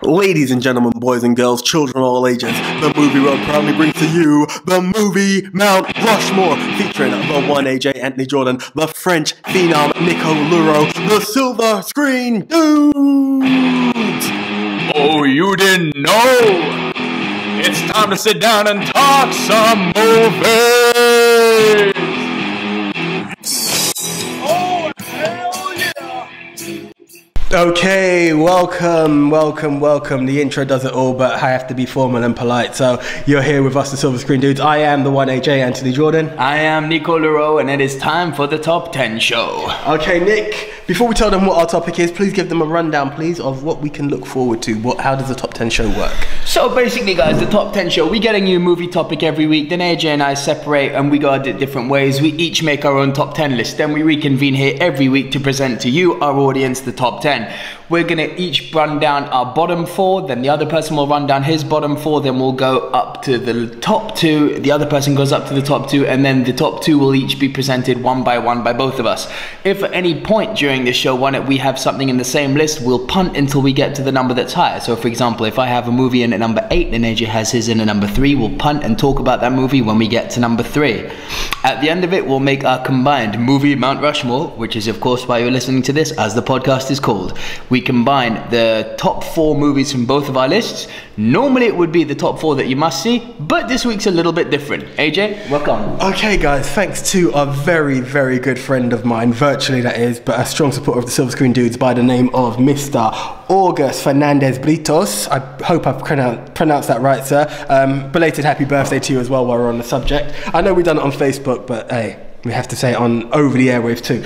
Ladies and gentlemen, boys and girls, children of all ages, the Movie Road proudly brings to you the movie Mount Rushmore, featuring the one AJ Anthony Jordan, the French phenom Nico Luro, the Silver Screen Dudes! Oh, you didn't know? It's time to sit down and talk some movies! Oh, hell yeah! Okay, welcome. The intro does it all, but I have to be formal and polite. So you're here with us, the Silver Screen Dudes. I am the one AJ Anthony Jordan. I am Nico Luro, and it is time for the Top 10 show. Okay, Nick, before we tell them what our topic is, please give them a rundown, please, of what we can look forward to. How does the Top 10 show work? So basically, guys, the Top 10 show, we get a new movie topic every week. Then AJ and I separate and we go at it different ways. We each make our own Top 10 list. Then we reconvene here every week to present to you, our audience, the Top 10. We're going to each run down our bottom 4, then the other person will run down his bottom 4, then we'll go up to the top 2, the other person goes up to the top 2, and then the top 2 will each be presented one by both of us. If at any point during the show we have something in the same list, we'll punt until we get to the number that's higher. So for example, if I have a movie in at number 8 and AJ has his in at number 3, we'll punt and talk about that movie when we get to number 3. At the end of it, we'll make our combined movie Mount Rushmore, which is of course why you're listening to this, as the podcast is called. We combine the top 4 movies from both of our lists. Normally it would be the top 4 that you must see, but this week's a little bit different. AJ, welcome. Okay guys, thanks to a very, very good friend of mine, virtually that is, but a strong supporter of the Silver Screen Dudes by the name of Mr. August Fernandez Britos. I hope I've pronounced that right, sir. Belated happy birthday to you as well while we're on the subject. I know we've done it on Facebook, but hey, we have to say it on over the airwaves too.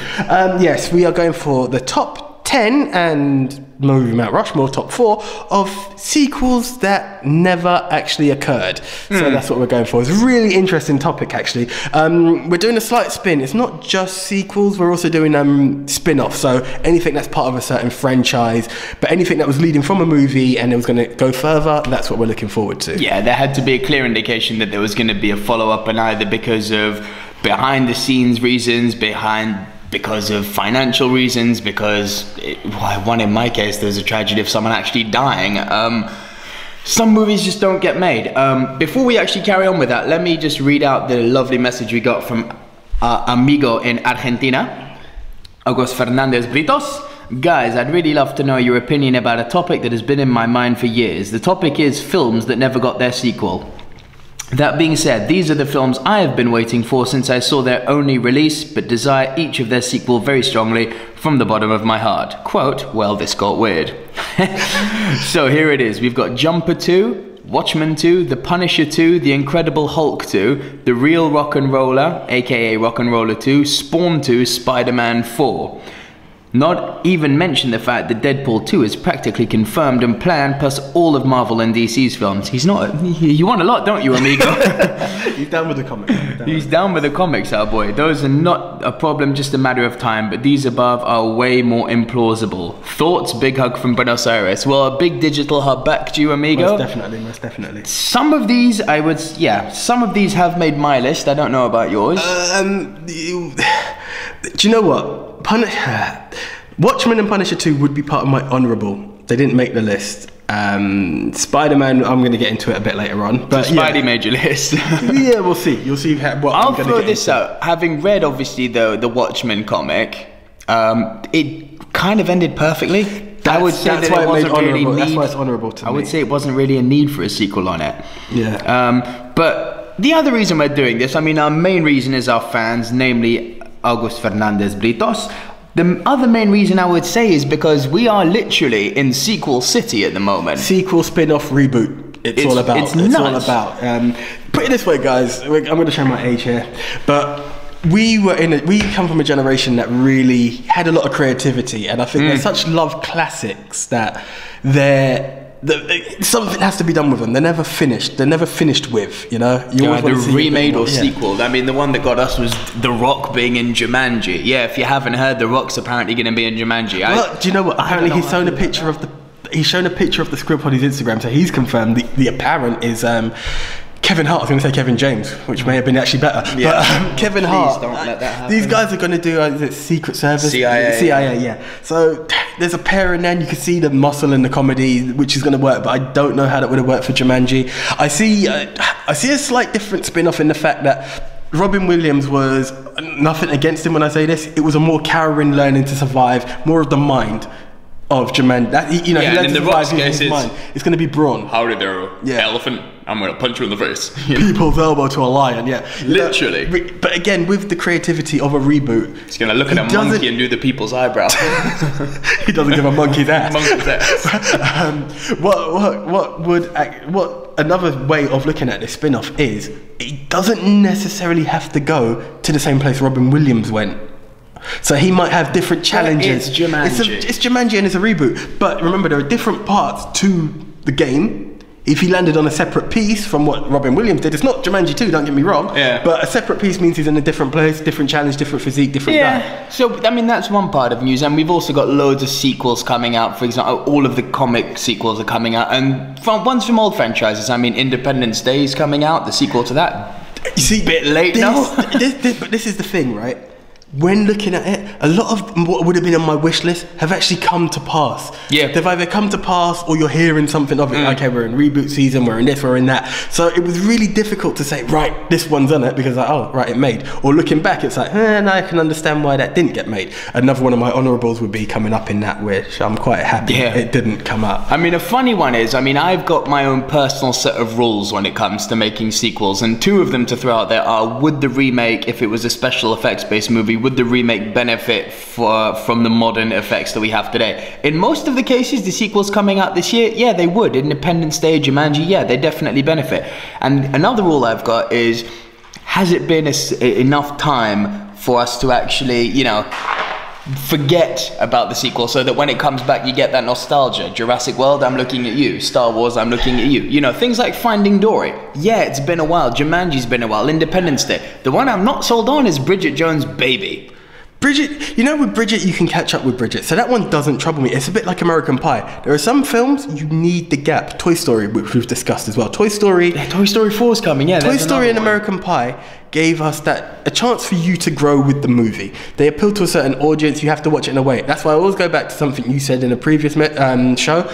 Yes, we are going for the top 10 and movie Mount Rushmore top 4 of sequels that never actually occurred. So that's what we're going for. It's a really interesting topic actually. We're doing a slight spin. It's not just sequels, we're also doing spin-offs. So anything that's part of a certain franchise, but anything that was leading from a movie and it was going to go further, that's what we're looking forward to. Yeah, there had to be a clear indication that there was going to be a follow-up, and either because of behind the scenes reasons, because of financial reasons, because one in my case there's a tragedy of someone actually dying. Some movies just don't get made. Before we actually carry on with that, let me just read out the lovely message we got from our amigo in Argentina, August Fernandez Britos. Guys, I'd really love to know your opinion about a topic that has been in my mind for years. The topic is films that never got their sequel. That being said, these are the films I have been waiting for since I saw their only release, but desire each of their sequel very strongly from the bottom of my heart. Quote, well, this got weird. So here it is. We've got Jumper 2, Watchmen 2, The Punisher 2, The Incredible Hulk 2, The Real Rock and Roller, aka Rock and Roller 2, Spawn 2, Spider-Man 4. Not even mention the fact that Deadpool 2 is practically confirmed and planned, plus all of Marvel and DC's films. He's not... You want a lot, don't you, amigo? He's down with the comics. He's down with the comics, our boy. Those are not a problem, just a matter of time, but these above are way more implausible. Thoughts? Big hug from Buenos Aires. Well, a big digital hug back to you, amigo. Most definitely. Some of these, some of these have made my list. I don't know about yours. Do you know what? Watchmen and Punisher 2 would be part of my honourable. They didn't make the list. Spider-Man, I'm going to get into it a bit later on. But so Spidey made your list. Yeah, we'll see. You'll see what I'll I'm going to get throw this into. out. Having read, obviously, the Watchmen comic, it kind of ended perfectly. I would say that's that why it wasn't really need. That's why it's honourable to me. I would say it wasn't really a need for a sequel on it. Yeah. But the other reason we're doing this, I mean, our main reason is our fans, namely August Fernandez Britos. The other main reason I would say is because we are literally in sequel city at the moment. Sequel, spin-off, reboot. It's all about. It's nuts. All about. Put it this way, guys. I'm going to show my age here, but we come from a generation that really had a lot of creativity, and I think they're such loved classics that something has to be done with them. They're never finished. They're never finished with, you know? You always want to see remade or sequel. I mean, the one that got us was The Rock being in Jumanji. Yeah, if you haven't heard, The Rock's apparently going to be in Jumanji. Well, do you know what? Apparently he's shown a picture of the script on his Instagram, so he's confirmed. The apparent is Kevin Hart. I was going to say Kevin James, which may have been actually better. Yeah. But Kevin Hart. Don't let that happen. These guys are going to do is it Secret Service, CIA, yeah. So there's a pair, and then you can see the muscle and the comedy, which is going to work. But I don't know how that would have worked for Jumanji. I see a slight different spin-off in the fact that Robin Williams was nothing against him when I say this. It was a more Karen learning to survive, more of the mind of Jumanji. That he learned to survive in his mind. It's going to be Braun. Howdy there, elephant. I'm going to punch you in the face. People's elbow to a lion, yeah. Literally. But again, with the creativity of a reboot, he's going to look at a monkey and do the people's eyebrow. He doesn't give a monkey's ass. Monkey's ass. What another way of looking at this spin-off is, it doesn't necessarily have to go to the same place Robin Williams went. So he might have different challenges. It's Jumanji. It's Jumanji and it's a reboot. But remember, there are different parts to the game. If he landed on a separate piece from what Robin Williams did, it's not Jumanji 2, don't get me wrong. Yeah. But a separate piece means he's in a different place, different challenge, different physique, different guy. So, I mean, that's one part of news. And we've also got loads of sequels coming out. For example, all of the comic sequels are coming out. And ones from old franchises. I mean, Independence Day is coming out, the sequel to that. You see, a bit late now. But this is the thing, right? When looking at it, a lot of what would have been on my wish list have actually come to pass. Yeah. They've either come to pass or you're hearing something of it. Okay, we're in reboot season, we're in this, we're in that. So it was really difficult to say, right, this one's on it, because like, oh, right, it made. Or looking back, it's like, now I can understand why that didn't get made. Another one of my honourables would be coming up in that, which I'm quite happy it didn't come up. I mean, a funny one is, I mean, I've got my own personal set of rules when it comes to making sequels, and two of them to throw out there are, would the remake, if it was a special effects based movie, would the remake benefit from the modern effects that we have today? In most of the cases, the sequels coming out this year, yeah, they would. Independence Day, Jumanji, yeah, they definitely benefit. And another rule I've got is, has it been enough time for us to actually, you know, forget about the sequel, so that when it comes back you get that nostalgia? Jurassic World, I'm looking at you. Star Wars, I'm looking at you. You know, things like Finding Dory. Yeah, it's been a while. Jumanji's been a while. Independence Day. The one I'm not sold on is Bridget Jones' Baby. Bridget, you know, with Bridget, you can catch up with Bridget. So that one doesn't trouble me. It's a bit like American Pie. There are some films you need the gap. Toy Story, which we've discussed as well. Toy Story. Yeah, Toy Story 4 is coming, yeah. Toy Story and American Pie gave us a chance for you to grow with the movie. They appeal to a certain audience. You have to watch it in a way. That's why I always go back to something you said in a previous show.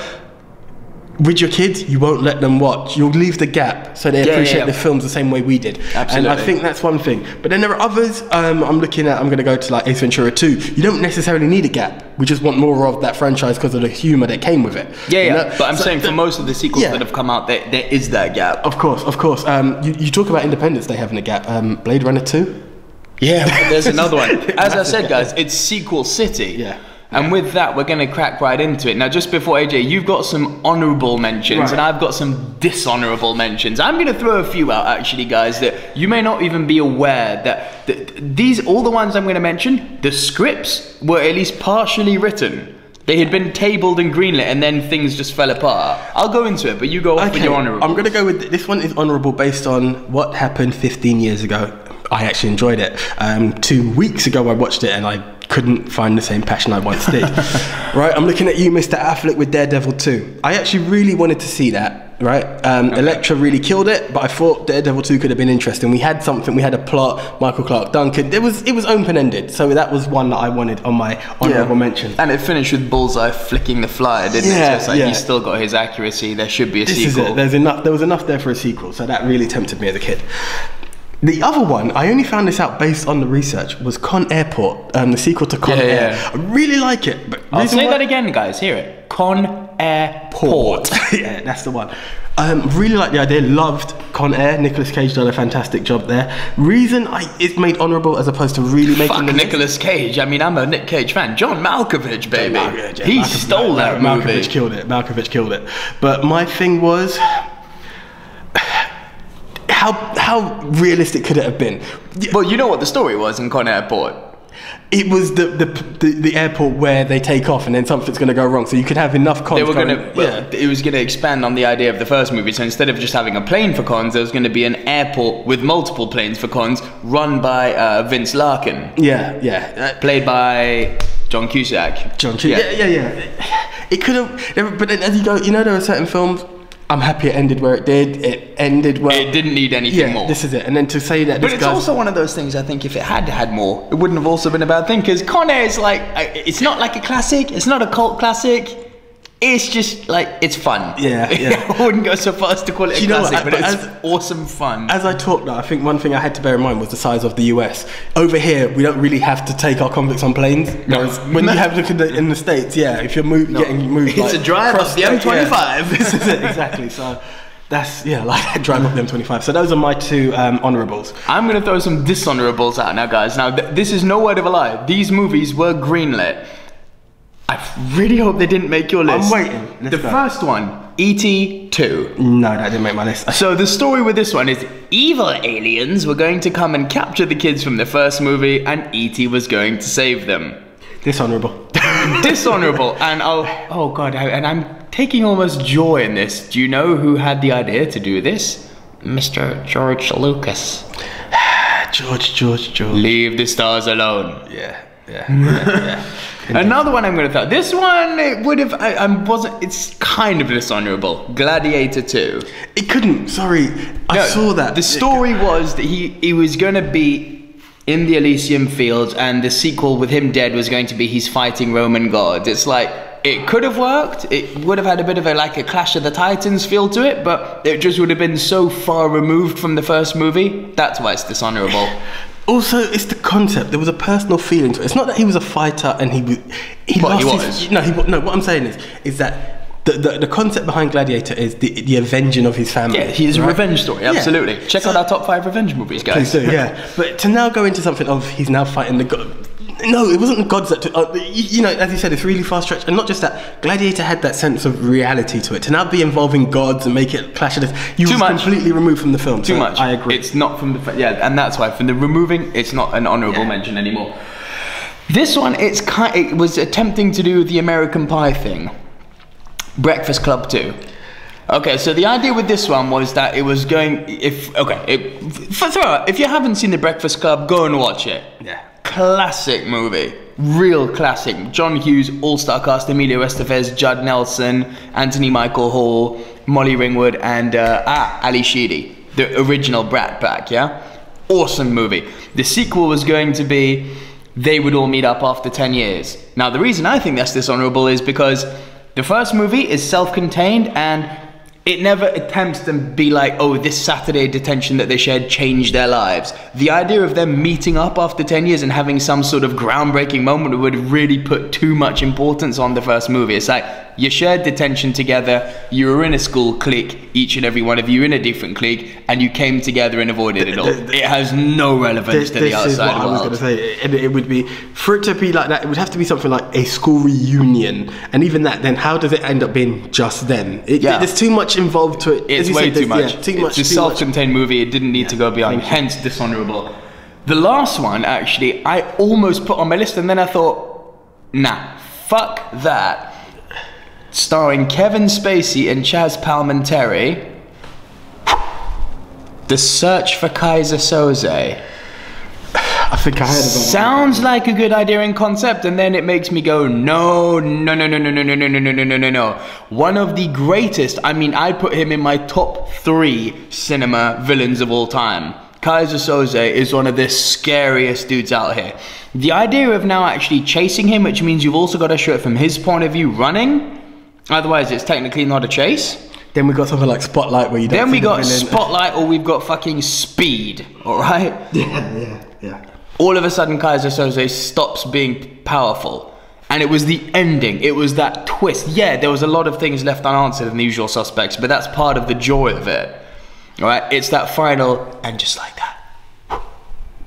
With your kids, you won't let them watch. You'll leave the gap so they appreciate the films the same way we did. Absolutely. And I think that's one thing. But then there are others. I'm going to go to like Ace Ventura 2. You don't necessarily need a gap. We just want more of that franchise because of the humour that came with it. Yeah, you know? But I'm saying for most of the sequels that have come out, there is that gap. Of course. You talk about Independence Day having a gap. Blade Runner 2? Yeah, but there's another one. As I said, guys, it's Sequel City. Yeah. And with that, we're going to crack right into it. Now, just before AJ, you've got some honourable mentions, and I've got some dishonourable mentions. I'm going to throw a few out, actually, guys, that you may not even be aware that all the ones I'm going to mention, the scripts were at least partially written. They had been tabled and greenlit, and then things just fell apart. I'll go into it, but you go off with your honourable. I'm going to go with this one is honourable based on what happened 15 years ago. I actually enjoyed it. 2 weeks ago, I watched it, and I couldn't find the same passion I once did. Right, I'm looking at you, Mr. Affleck, with Daredevil 2. I actually really wanted to see that, right? Elektra really killed it, but I thought Daredevil 2 could have been interesting. We had something, we had a plot, Michael Clarke Duncan. It was open-ended, so that was one that I wanted on my honourable mention. And it finished with Bullseye flicking the flyer, didn't it? So it's like he's still got his accuracy, there should be a sequel. This is it, there was enough there for a sequel, so that really tempted me as a kid. The other one, I only found this out based on the research, was Con Airport, the sequel to Con Air. I really like it. But I'll say that again, guys. Hear it. Con Airport. Yeah, that's the one. Really like the idea. Loved Con Air. Nicolas Cage done a fantastic job there. Reason it's made honourable as opposed to really making the Nicolas Cage. I mean, I'm a Nick Cage fan. John Malkovich, baby. He stole that movie. Malkovich killed it. Malkovich killed it. But my thing was, how realistic could it have been? Well, you know what the story was in Con Airport. It was the airport where they take off and then something's going to go wrong. So you could have enough cons. It was going to expand on the idea of the first movie. So instead of just having a plane for cons, there was going to be an airport with multiple planes for cons, run by Vince Larkin. Yeah. Played by John Cusack. Yeah. It could have, but then as you go, you know, there are certain films. I'm happy it ended where it did. It ended well. It didn't need anything more. This is it. And then to say that, but it's also one of those things. I think if it had had more, it wouldn't have also been a bad thing. Because Con Air is like, it's not like a classic. It's not a cult classic. It's just like, it's fun. Yeah. I wouldn't go so far as to call it a classic, but it's awesome fun. As I talked now, I think one thing I had to bear in mind was the size of the US. Over here, we don't really have to take our convicts on planes. Whereas when you have look in the States, if you're getting moved, it's like, a drive up the M25. This is it, exactly. So that's, like drive up the M25. So those are my two honourables. I'm going to throw some dishonourables out now, guys. Now, this is no word of a lie. These movies were greenlit. I really hope they didn't make your list. I'm waiting. The first one, E.T. 2. No, that didn't make my list. So the story with this one is evil aliens were going to come and capture the kids from the first movie, and E.T. was going to save them. Dishonourable. Dishonourable. And oh god, and I'm taking almost joy in this. Do you know who had the idea to do this? Mr. George Lucas. George. Leave the stars alone. Yeah. Another one I'm going to throw. This one, it would have. It's kind of dishonourable. Gladiator 2. It couldn't. Sorry, I saw that. The story was that he was going to be in the Elysium Fields, and the sequel with him dead was going to be he's fighting Roman gods. It's like, it could have worked. It would have had a bit of a Clash of the Titans feel to it, but it just would have been so far removed from the first movie. That's why it's dishonourable. Also, it's the concept. There was a personal feeling to it. It's not that he was a fighter and he was. No, what I'm saying is that the concept behind Gladiator is the avenging of his family. Yeah, he's a revenge story. Absolutely. Yeah. Check out our top 5 revenge movies, guys. Please do, yeah. But to now go into something of he's now fighting the god. No, it wasn't the gods that took. As you said, it's really far stretched, and not just that. Gladiator had that sense of reality to it. To now be involving gods and make it clash of this, you was completely removed from the film. Too much. I agree. It's not from the and that's why from the removing, it's not an honourable mention anymore. This one, it was attempting to do the American Pie thing. Breakfast Club 2. Okay, so the idea with this one was that it was going. If you haven't seen The Breakfast Club, go and watch it. Yeah. Classic movie, real classic. John Hughes, all-star cast: Emilio Estevez, Judd Nelson, Anthony Michael Hall, Molly Ringwood, and Ali Sheedy, the original Brat Pack. Yeah, awesome movie. The sequel was going to be they would all meet up after 10 years. Now, the reason I think that's dishonorable is because the first movie is self-contained and it never attempts to be like, oh, this Saturday detention that they shared changed their lives. The idea of them meeting up after 10 years and having some sort of groundbreaking moment would really put too much importance on the first movie. It's like, you shared detention together, you were in a school clique, each and every one of you in a different clique, and you came together and avoided it all. It has no relevance to the outside world. I was going to say. It would be, for it to be like that, it would have to be something like a school reunion. And even that, then how does it end up being just them? There's too much involved to it. It's way too much. It's a self-contained movie. It didn't need to go beyond, hence dishonorable. The last one, actually, I almost put on my list, and then I thought, nah, fuck that. Starring Kevin Spacey and Chaz Palminteri, The Search for Kaiser Soze. I think I heard about it. Sounds like a good idea in concept, and then it makes me go, no. One of the greatest, I'd put him in my top 3 cinema villains of all time. Kaiser Soze is one of the scariest dudes out here. The idea of now actually chasing him, which means you've also got to show it from his point of view running, otherwise it's technically not a chase. Then we got something like Spotlight where you don't. Then we got Spotlight, or we've got fucking Speed, alright? Yeah. All of a sudden Kaiser Soze stops being powerful. And it was the ending, it was that twist. Yeah, there was a lot of things left unanswered in The Usual Suspects, but that's part of the joy of it. Alright, it's that final, and just like that,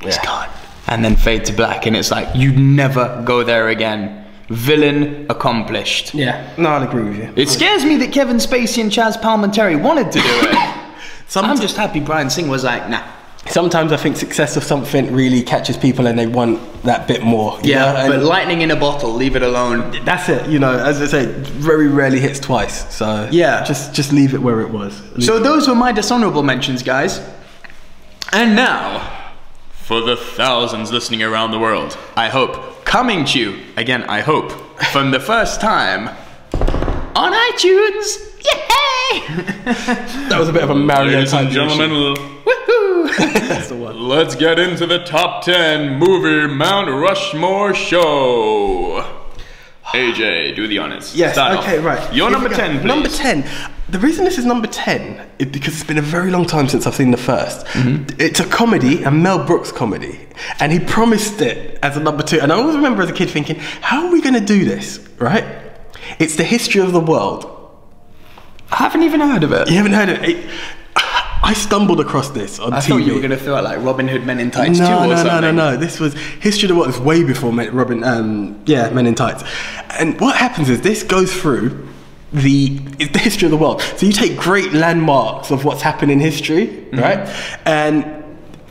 it's gone. And then fade to black, and it's like, you never go there again. Villain accomplished. Yeah, no, I'll agree with you. It scares me that Kevin Spacey and Chaz Palminteri wanted to do it. I'm just happy Brian Singer was like, nah. Sometimes I think success of something really catches people and they want that bit more. Yeah, but lightning in a bottle, leave it alone. That's it, as I say, very rarely hits twice. So yeah, just leave it where it was. So those were my dishonorable mentions, guys. And now, for the thousands listening around the world, I hope, coming to you, again, I hope, from the first time, on iTunes, yay! That was a bit of a Mario Ladies and type gentlemen, Woohoo! That's the one. let's get into the top 10 movie Mount Rushmore show. AJ, do the honors. Yes, Start okay, off. right. Your Here number we go. 10, please. Number 10. The reason this is number 10 is because it's been a very long time since I've seen the first. It's a comedy, a Mel Brooks comedy. And he promised it as a number 2. And I always remember as a kid thinking, how are we going to do this, right? It's The History of the World. I haven't even heard of it. You haven't heard of it? I stumbled across this on TV. I thought you were going to throw out like Robin Hood Men in Tights 2 or something. No. This was History of the World. It's way before Men in Tights. And what happens is this goes through it's the history of the world. So you take great landmarks of what's happened in history, right? And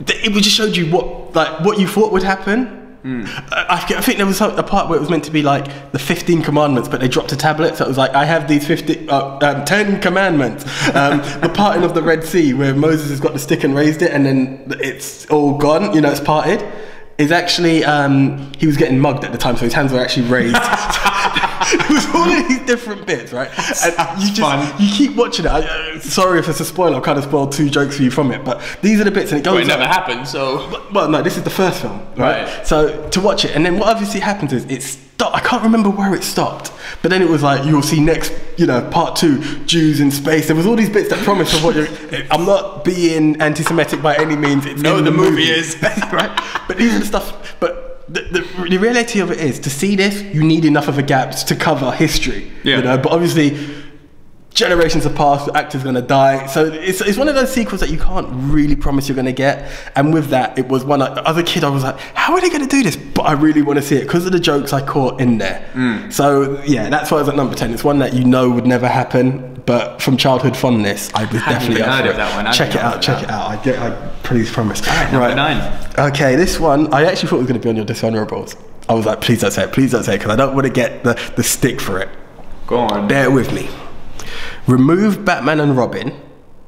it just showed you what you thought would happen. I think there was a part where it was meant to be like the 15 commandments, but they dropped a tablet, so it was like, I have these 10 commandments. The parting of the Red Sea, where Moses has got the stick and raised it, and then it's all gone, it's parted, is actually, he was getting mugged at the time, so his hands were actually raised. It was all of these different bits, right? And you keep watching it. Sorry if it's a spoiler, I've kind of spoiled 2 jokes for you from it, but these are the bits, and it goes. Well, it never happened, so. Well, no, this is the first film, right? So to watch it, and then what obviously happens is it stopped. I can't remember where it stopped, but then it was like, you'll see next, part 2, Jews in space. There was all these bits that promise of what you're. I'm not being anti-Semitic by any means. It's No, in the movie is. right? But these are the stuff. But the reality of it is, to see this, you need enough of a gap to cover history. But obviously, generations have passed, the actor's gonna die, so it's one of those sequels that you can't really promise you're gonna get. And with that, it was one. As a kid, I was like, how are they gonna do this? But I really want to see it because of the jokes I caught in there. So yeah, that's why I was at number 10. It's one that would never happen, but from childhood fondness, I was definitely up for it. That one. Check it out. I please promise. Number 9. Okay, this one I actually thought was going to be on your dishonorables. I was like, please don't say it, because I don't want to get the stick for it. Go on. Bear with me. Remove Batman and Robin,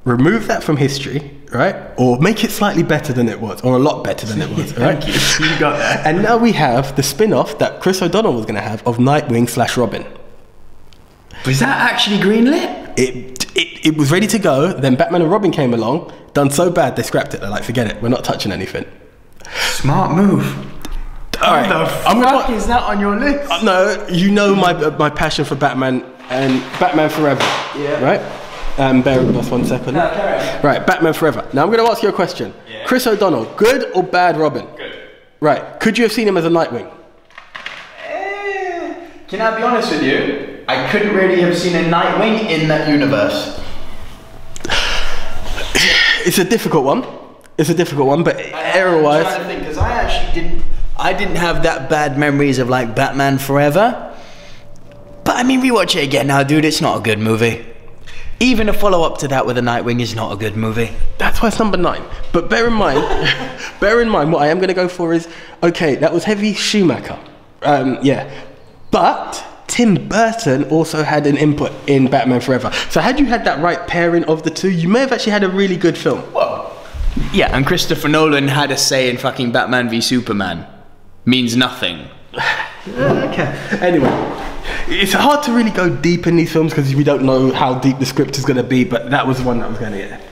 remove that from history, right? Or make it slightly better than it was, or a lot better than it was, right? Thank you. You got that. And now we have the spin-off that Chris O'Donnell was going to have of Nightwing/Robin. Was that actually greenlit? It was ready to go, then Batman and Robin came along, done so bad they scrapped it. They're like, forget it, we're not touching anything. Smart move. Alright, What is that on your list? No, my passion for Batman and Batman Forever. Yeah. Right? Bear with us 1 second. No, carry on. Right, Batman Forever. Now I'm going to ask you a question. Yeah. Chris O'Donnell, good or bad Robin? Good. Right, could you have seen him as a Nightwing? Can I be honest with you? I couldn't really have seen a Nightwing in that universe. It's a difficult one. But error-wise, I'm trying to think, because I didn't have that bad memories of like Batman Forever. But I mean, rewatch it again now, dude. It's not a good movie. Even a follow-up to that with a Nightwing is not a good movie. that's why it's number 9. But bear in mind, what I am going to go for is, okay, that was heavy Schumacher. But Tim Burton also had an input in Batman Forever. So had you had that right pairing of the two, you may have actually had a really good film. Well, yeah, and Christopher Nolan had a say in fucking Batman v Superman. Means nothing. Okay. Anyway, it's hard to really go deep in these films because we don't know how deep the script is going to be, but that was the one that was going to get.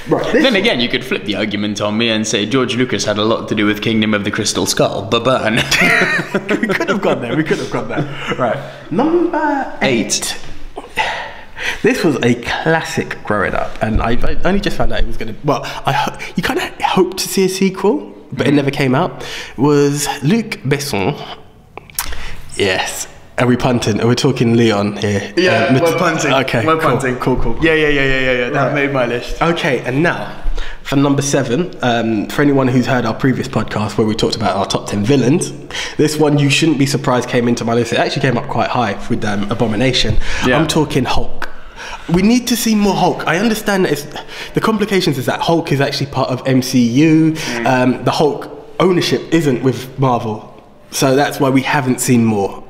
Right. Then again, you could flip the argument on me and say George Lucas had a lot to do with Kingdom of the Crystal Skull, but burn. We could have gone there. Right. Number 8. This was a classic growing up, and I only just found out it was going to. Well, you kind of hoped to see a sequel, but it never came out. It was Luc Besson. Yes. Are we punting? Are we talking Leon here? Yeah, we're punting. Okay, we're punting. Cool. Yeah. That made my list. Okay, and now for number 7, for anyone who's heard our previous podcast where we talked about our top 10 villains, this one you shouldn't be surprised came into my list. It actually came up quite high with Abomination. Yeah. I'm talking Hulk. We need to see more Hulk. I understand that the complications is that Hulk is actually part of MCU. The Hulk ownership isn't with Marvel. So that's why we haven't seen more.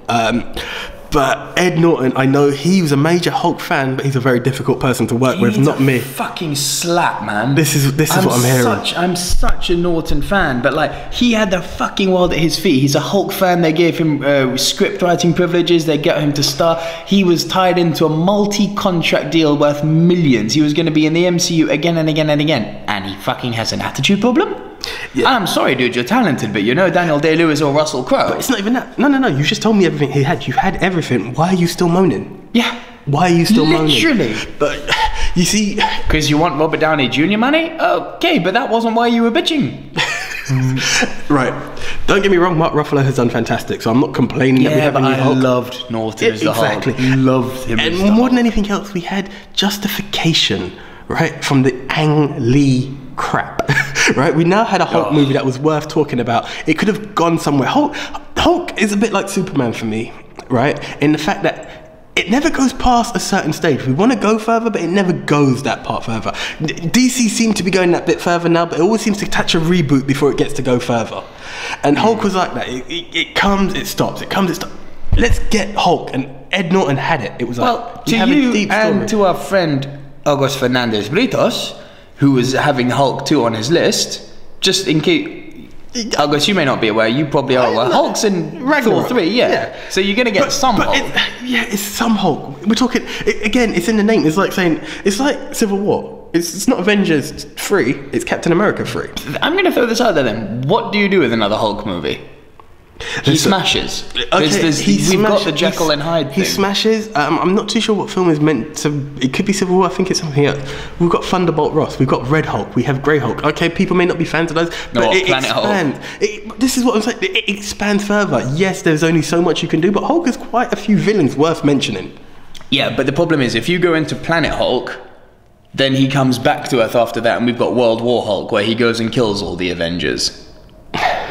But Ed Norton, I know he was a major Hulk fan, but he's a very difficult person to work with, not me. Fucking slap, man. This is what I'm hearing. I'm such a Norton fan, but like he had the fucking world at his feet. He's a Hulk fan. They gave him script writing privileges. They got him to star. He was tied into a multi-contract deal worth millions. He was going to be in the MCU again and again and again, and he fucking has an attitude problem. Yeah. I'm sorry, dude, you're talented, but you're no Daniel Day-Lewis or Russell Crowe. But it's not even that. No. You just told me everything he had. You had everything. Why are you still moaning? Yeah. Why are you still moaning? Literally. But, you see... Because you want Robert Downey Jr. money? Okay, but that wasn't why you were bitching. Right. Don't get me wrong, Mark Ruffalo has done fantastic, so I'm not complaining that we have a new Hulk. I loved Norton as the Hulk. Loved him as the Hulk. And more than anything else, we had justification, right, from the Ang Lee crap. Right, we now had a Hulk movie that was worth talking about. It could have gone somewhere. Hulk is a bit like Superman for me, right? In the fact that it never goes past a certain stage. We want to go further, but it never goes that part further. DC seem to be going that bit further now, but it always seems to catch a reboot before it gets to go further. And Hulk was like that. It comes, it stops. It comes, it stops. Let's get Hulk. And Ed Norton had it. It was like, to you and to our friend August Fernandez Britos, who was having Hulk 2 on his list, just in case... August, you may not be aware, you probably are aware. Hulk's in Thor 3, yeah. So you're going to get some Hulk. It's some Hulk. We're talking... Again, it's in the name. It's like saying... It's like Civil War. It's not Avengers 3, it's Captain America 3. I'm going to throw this out there then. What do you do with another Hulk movie? He smashes. We've got the Jekyll and Hyde thing. He smashes. I'm not too sure what film is meant to... It could be Civil War. I think it's something else. We've got Thunderbolt Ross. We've got Red Hulk. We have Grey Hulk. Okay, people may not be fans of those, but it expands. This is what I'm saying. It expands further. Yes, there's only so much you can do, but Hulk has quite a few villains worth mentioning. Yeah, but the problem is, if you go into Planet Hulk, then he comes back to Earth after that, and we've got World War Hulk, where he goes and kills all the Avengers.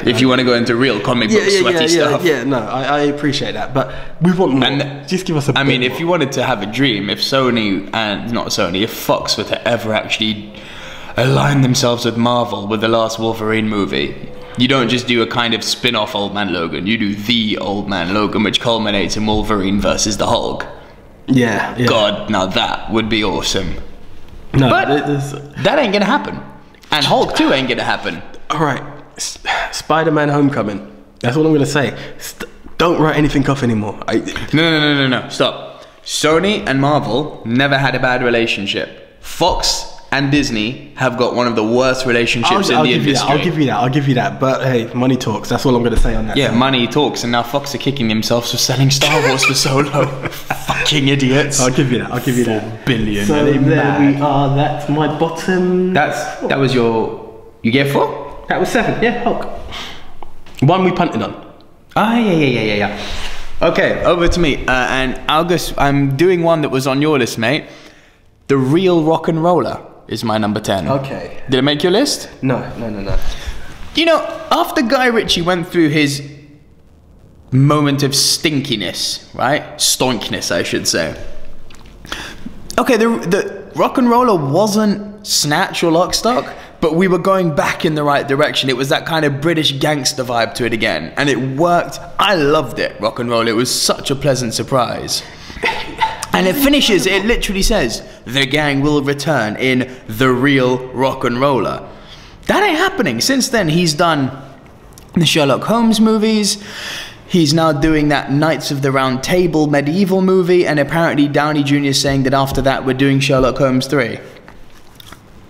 If you want to go into real comic book sweaty stuff. Yeah, no, I appreciate that, but we want more. And just give us a bit more. If you wanted to have a dream, if if Fox were to ever actually align themselves with Marvel with the last Wolverine movie, you don't just do a kind of spin-off Old Man Logan, you do the Old Man Logan, which culminates in Wolverine versus the Hulk. Yeah. God, now that would be awesome. No, but that ain't gonna happen. And Hulk 2 ain't gonna happen. Alright. Spider-Man Homecoming. That's what I'm going to say. Don't write anything off anymore. No. Stop. Sony and Marvel never had a bad relationship. Fox and Disney have got one of the worst relationships in the industry. I'll give you that. But hey, money talks. That's all I'm going to say on that. Yeah, money talks. And now Fox are kicking themselves for selling Star Wars for so low. Fucking idiots. I'll give you that. 4 billion. So there we are. That's my bottom. That was your... You gave 4? That was 7, yeah, Hulk. One we punted on. Yeah. Okay, over to me. And August, I'm doing one that was on your list, mate. The Real Rock and Roller is my number 10. Okay. Did it make your list? No. You know, after Guy Ritchie went through his moment of stinkiness, right? Stoinkness, I should say. Okay, the Rock and Roller wasn't Snatch or Lock, Stock, but we were going back in the right direction. It was that kind of British gangster vibe to it again. And it worked. I loved it, Rock and Roll. It was such a pleasant surprise. And it finishes, it literally says, the gang will return in The Real Rock and Roller. That ain't happening. Since then, he's done the Sherlock Holmes movies. He's now doing that Knights of the Round Table medieval movie. And apparently Downey Jr. is saying that after that, we're doing Sherlock Holmes 3.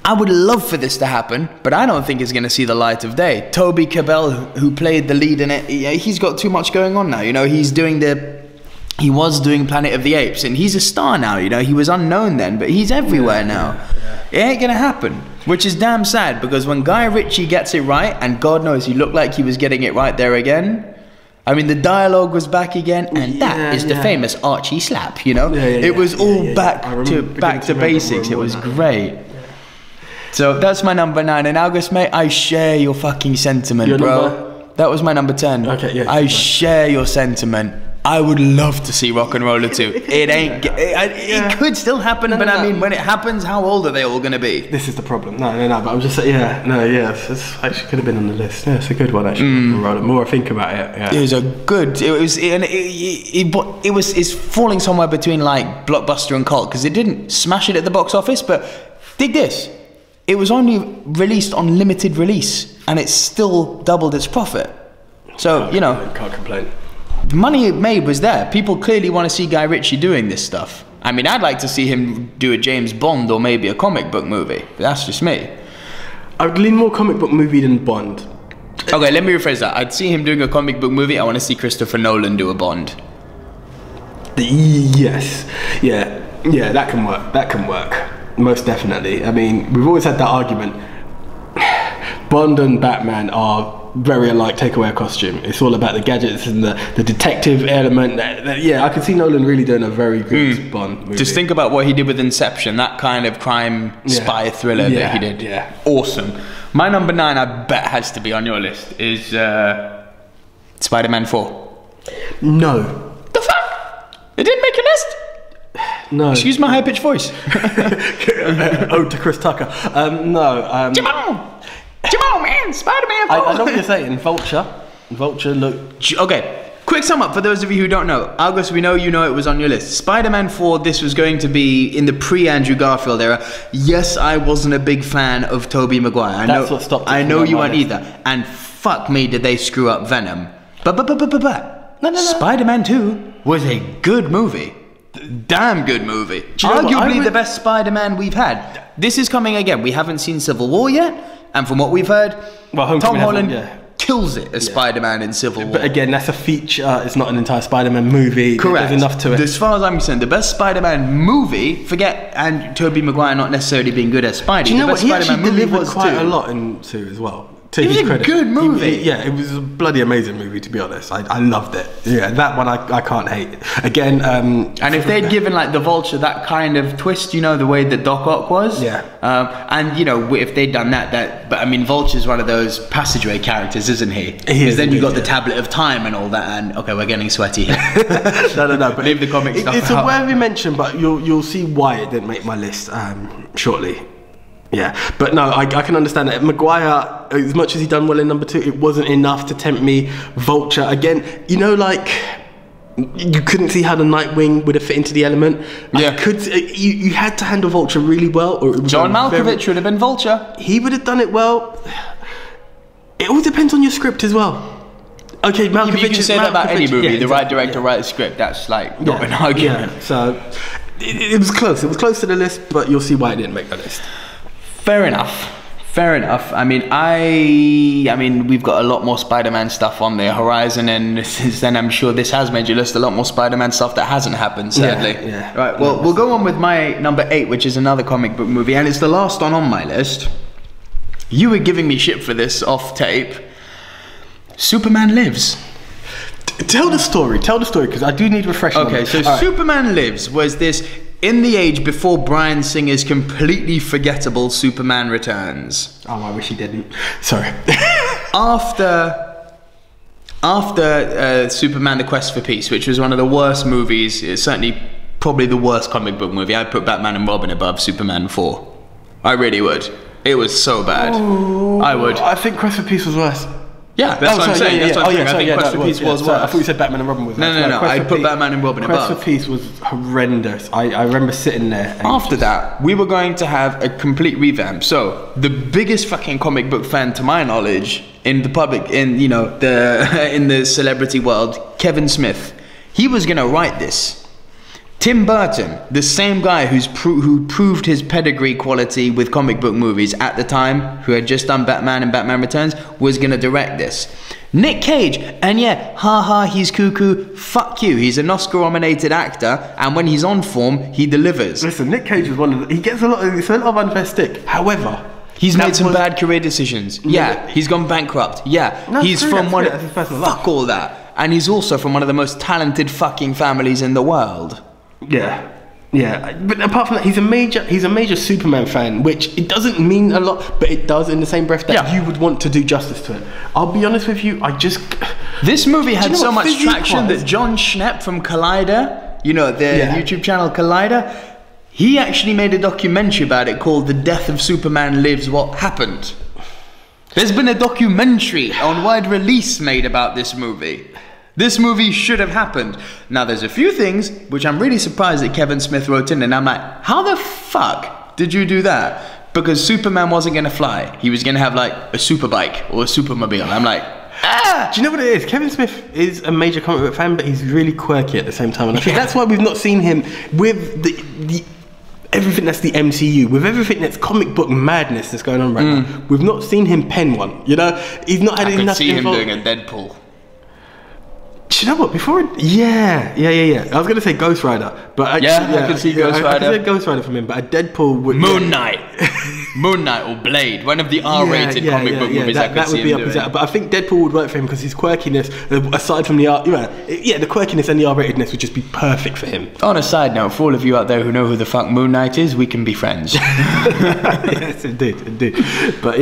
I would love for this to happen, but I don't think it's going to see the light of day. Toby Cabell, who played the lead in it, he's got too much going on now. You know, he was doing Planet of the Apes, and he's a star now. You know, he was unknown then, but he's everywhere now. It ain't going to happen, which is damn sad, because when Guy Ritchie gets it right, and God knows he looked like he was getting it right there again. I mean, the dialogue was back again, and that is the famous Archie slap. You know, it was all back to basics. It was great. So that's my number 9. And August, mate, I share your fucking sentiment, bro. That was my number 10. Okay, yeah. I share your sentiment. I would love to see Rock and Roller 2. It ain't. It could still happen, but I mean, when it happens, how old are they all going to be? This is the problem. No. But I'm just saying, it's actually could have been on the list. Yeah, it's a good one actually. The more I think about it, yeah. It was a good. It's falling somewhere between like blockbuster and cult because it didn't smash it at the box office, but dig this. It was only released on limited release, and it still doubled its profit. So can't complain. The money it made was there. People clearly want to see Guy Ritchie doing this stuff. I mean, I'd like to see him do a James Bond or maybe a comic book movie. But that's just me. I'd lean more comic book movie than Bond. Okay, let me rephrase that. I'd see him doing a comic book movie. I want to see Christopher Nolan do a Bond. Yes. Yeah, that can work. That can work. Most definitely. I mean, we've always had that argument. Bond and Batman are very alike. Take away a costume. It's all about the gadgets and the detective element. I can see Nolan really doing a very good Bond movie. Just think about what he did with Inception, that kind of crime spy thriller that he did. Yeah. Awesome. My number 9, I bet, has to be on your list, is Spider-Man 4. No. The fuck? It didn't make a list? No. Excuse my high-pitched voice. Ode to Chris Tucker. No. Jamal, man, Spider-Man 4. I know what you're saying. Vulture look. Okay, quick sum up for those of you who don't know. August, we know you know it was on your list. Spider-Man 4, this was going to be in the pre-Andrew Garfield era. Yes, I wasn't a big fan of Tobey Maguire. That's what stopped it. I know you weren't either. And fuck me, did they screw up Venom. But. No. Spider-Man 2 was a good movie. Damn good movie. Arguably the best Spider-Man we've had. This is coming again. We haven't seen Civil War yet. And from what we've heard, Tom Holland kills it as Spider-Man in Civil War. But again, that's a feature. It's not an entire Spider-Man movie. Correct. There's enough to it. As far as I'm concerned, the best Spider-Man movie, forget and Tobey Maguire not necessarily being good as Spidey. Do you know what? He Spider-Man actually delivered was quite a lot in 2 as well. It was a good movie. It was a bloody amazing movie, to be honest. I loved it. Yeah, that one I can't hate. Again, and if they'd given like the Vulture that kind of twist, the way that Doc Ock was, and if they'd done that, but I mean, Vulture's one of those passageway characters, isn't he? Because then you got the Tablet of Time and all that, and okay, we're getting sweaty here. No. But leave the comic stuff. It's a worthy mention, but you'll see why it didn't make my list shortly. Yeah, but no, I can understand that. Maguire, as much as he done well in number 2, it wasn't enough to tempt me. Vulture, again, you couldn't see how the Nightwing would have fit into the element. Yeah. You had to handle Vulture really well. Or it was John Malkovich would have been Vulture. He would have done it well. It all depends on your script as well. Okay, Malkovich. You can say that about any movie. The right director writes the script. That's like not an argument. Yeah, so it was close. It was close to the list, but you'll see why it didn't make the list. Fair enough. I mean, we've got a lot more Spider-Man stuff on the horizon, and since then, I'm sure this has made your list a lot more Spider-Man stuff that hasn't happened, sadly. Yeah. Right. Well, we'll go on with my number 8, which is another comic book movie, and it's the last one on my list. You were giving me shit for this off tape. Superman Lives. Tell the story, because I do need refreshing. Okay, so Superman Lives was this. In the age before Bryan Singer's completely forgettable Superman Returns. Oh, I wish he didn't. Sorry. After Superman: The Quest for Peace, which was one of the worst movies, it's certainly probably the worst comic book movie. I'd put Batman and Robin above Superman 4. I really would. It was so bad. Oh, I would. I think Quest for Peace was worse. Yeah, that's what I'm saying. That's what I'm saying. I think Quest for Peace was worse. I thought you said Batman and Robin was worse. No. I put Batman and Robin above. Quest for Peace was horrendous. I remember sitting there. After that, we were going to have a complete revamp. So the biggest fucking comic book fan, to my knowledge, in the public, in the celebrity world, Kevin Smith, he was gonna write this. Tim Burton, the same guy who proved his pedigree quality with comic book movies at the time, who had just done Batman and Batman Returns, was going to direct this. Nick Cage, and he's cuckoo, fuck you, he's an Oscar-nominated actor, and when he's on form, he delivers. Listen, Nick Cage is he gets a lot of unfair stick. However, he's made some bad career decisions. Yeah, he's gone bankrupt. Yeah, no, he's from one of... Fuck all that. And he's also from one of the most talented fucking families in the world. Yeah. Yeah, but apart from that, he's a major Superman fan, which it doesn't mean a lot, but it does in the same breath that you would want to do justice to it. I'll be honest with you, This movie had so much traction physique-wise- that John Schnepp from Collider, you know, the YouTube channel Collider, he actually made a documentary about it called The Death of Superman Lives What Happened. There's been a documentary on wide release made about this movie. This movie should have happened. Now, there's a few things which I'm really surprised that Kevin Smith wrote in, and I'm like, how the fuck did you do that? Because Superman wasn't going to fly. He was going to have like a super bike or a supermobile. I'm like, do you know what it is? Kevin Smith is a major comic book fan, but he's really quirky at the same time. And I think that's why we've not seen him with the everything that's the MCU, with everything that's comic book madness that's going on right now. We've not seen him pen one. You know, he's not had enough. I could see him doing a Deadpool. Do you know what? Before, yeah. I was gonna say Ghost Rider, but I could see Ghost Rider. I could see Ghost Rider from him, but a Deadpool would. Moon Knight or Blade, one of the R-rated comic book movies. That would be up his alley. But I think Deadpool would work for him because his quirkiness, aside from the the quirkiness and the R-ratedness would just be perfect for him. On a side note, for all of you out there who know who the fuck Moon Knight is, we can be friends. Yes, indeed. But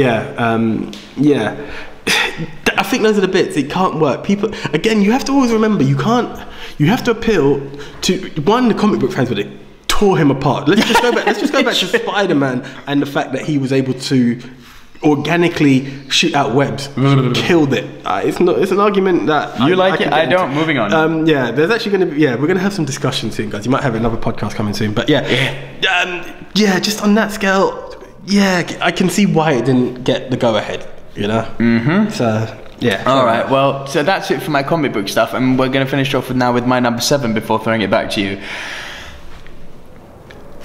I think those are the bits. It can't work. People, again, you have to always remember, you have to appeal to the comic book fans, but it tore him apart. Let's just go back to Spider-Man and the fact that he was able to organically shoot out webs. Killed it. It's an argument that you like it. I don't. Moving on. There's actually going to be we're going to have some discussion soon, guys. You might have another podcast coming soon, but just on that scale, I can see why it didn't get the go ahead. You know. So. Yeah. All right. Well, so that's it for my comic book stuff, and we're going to finish off with my number 7 before throwing it back to you.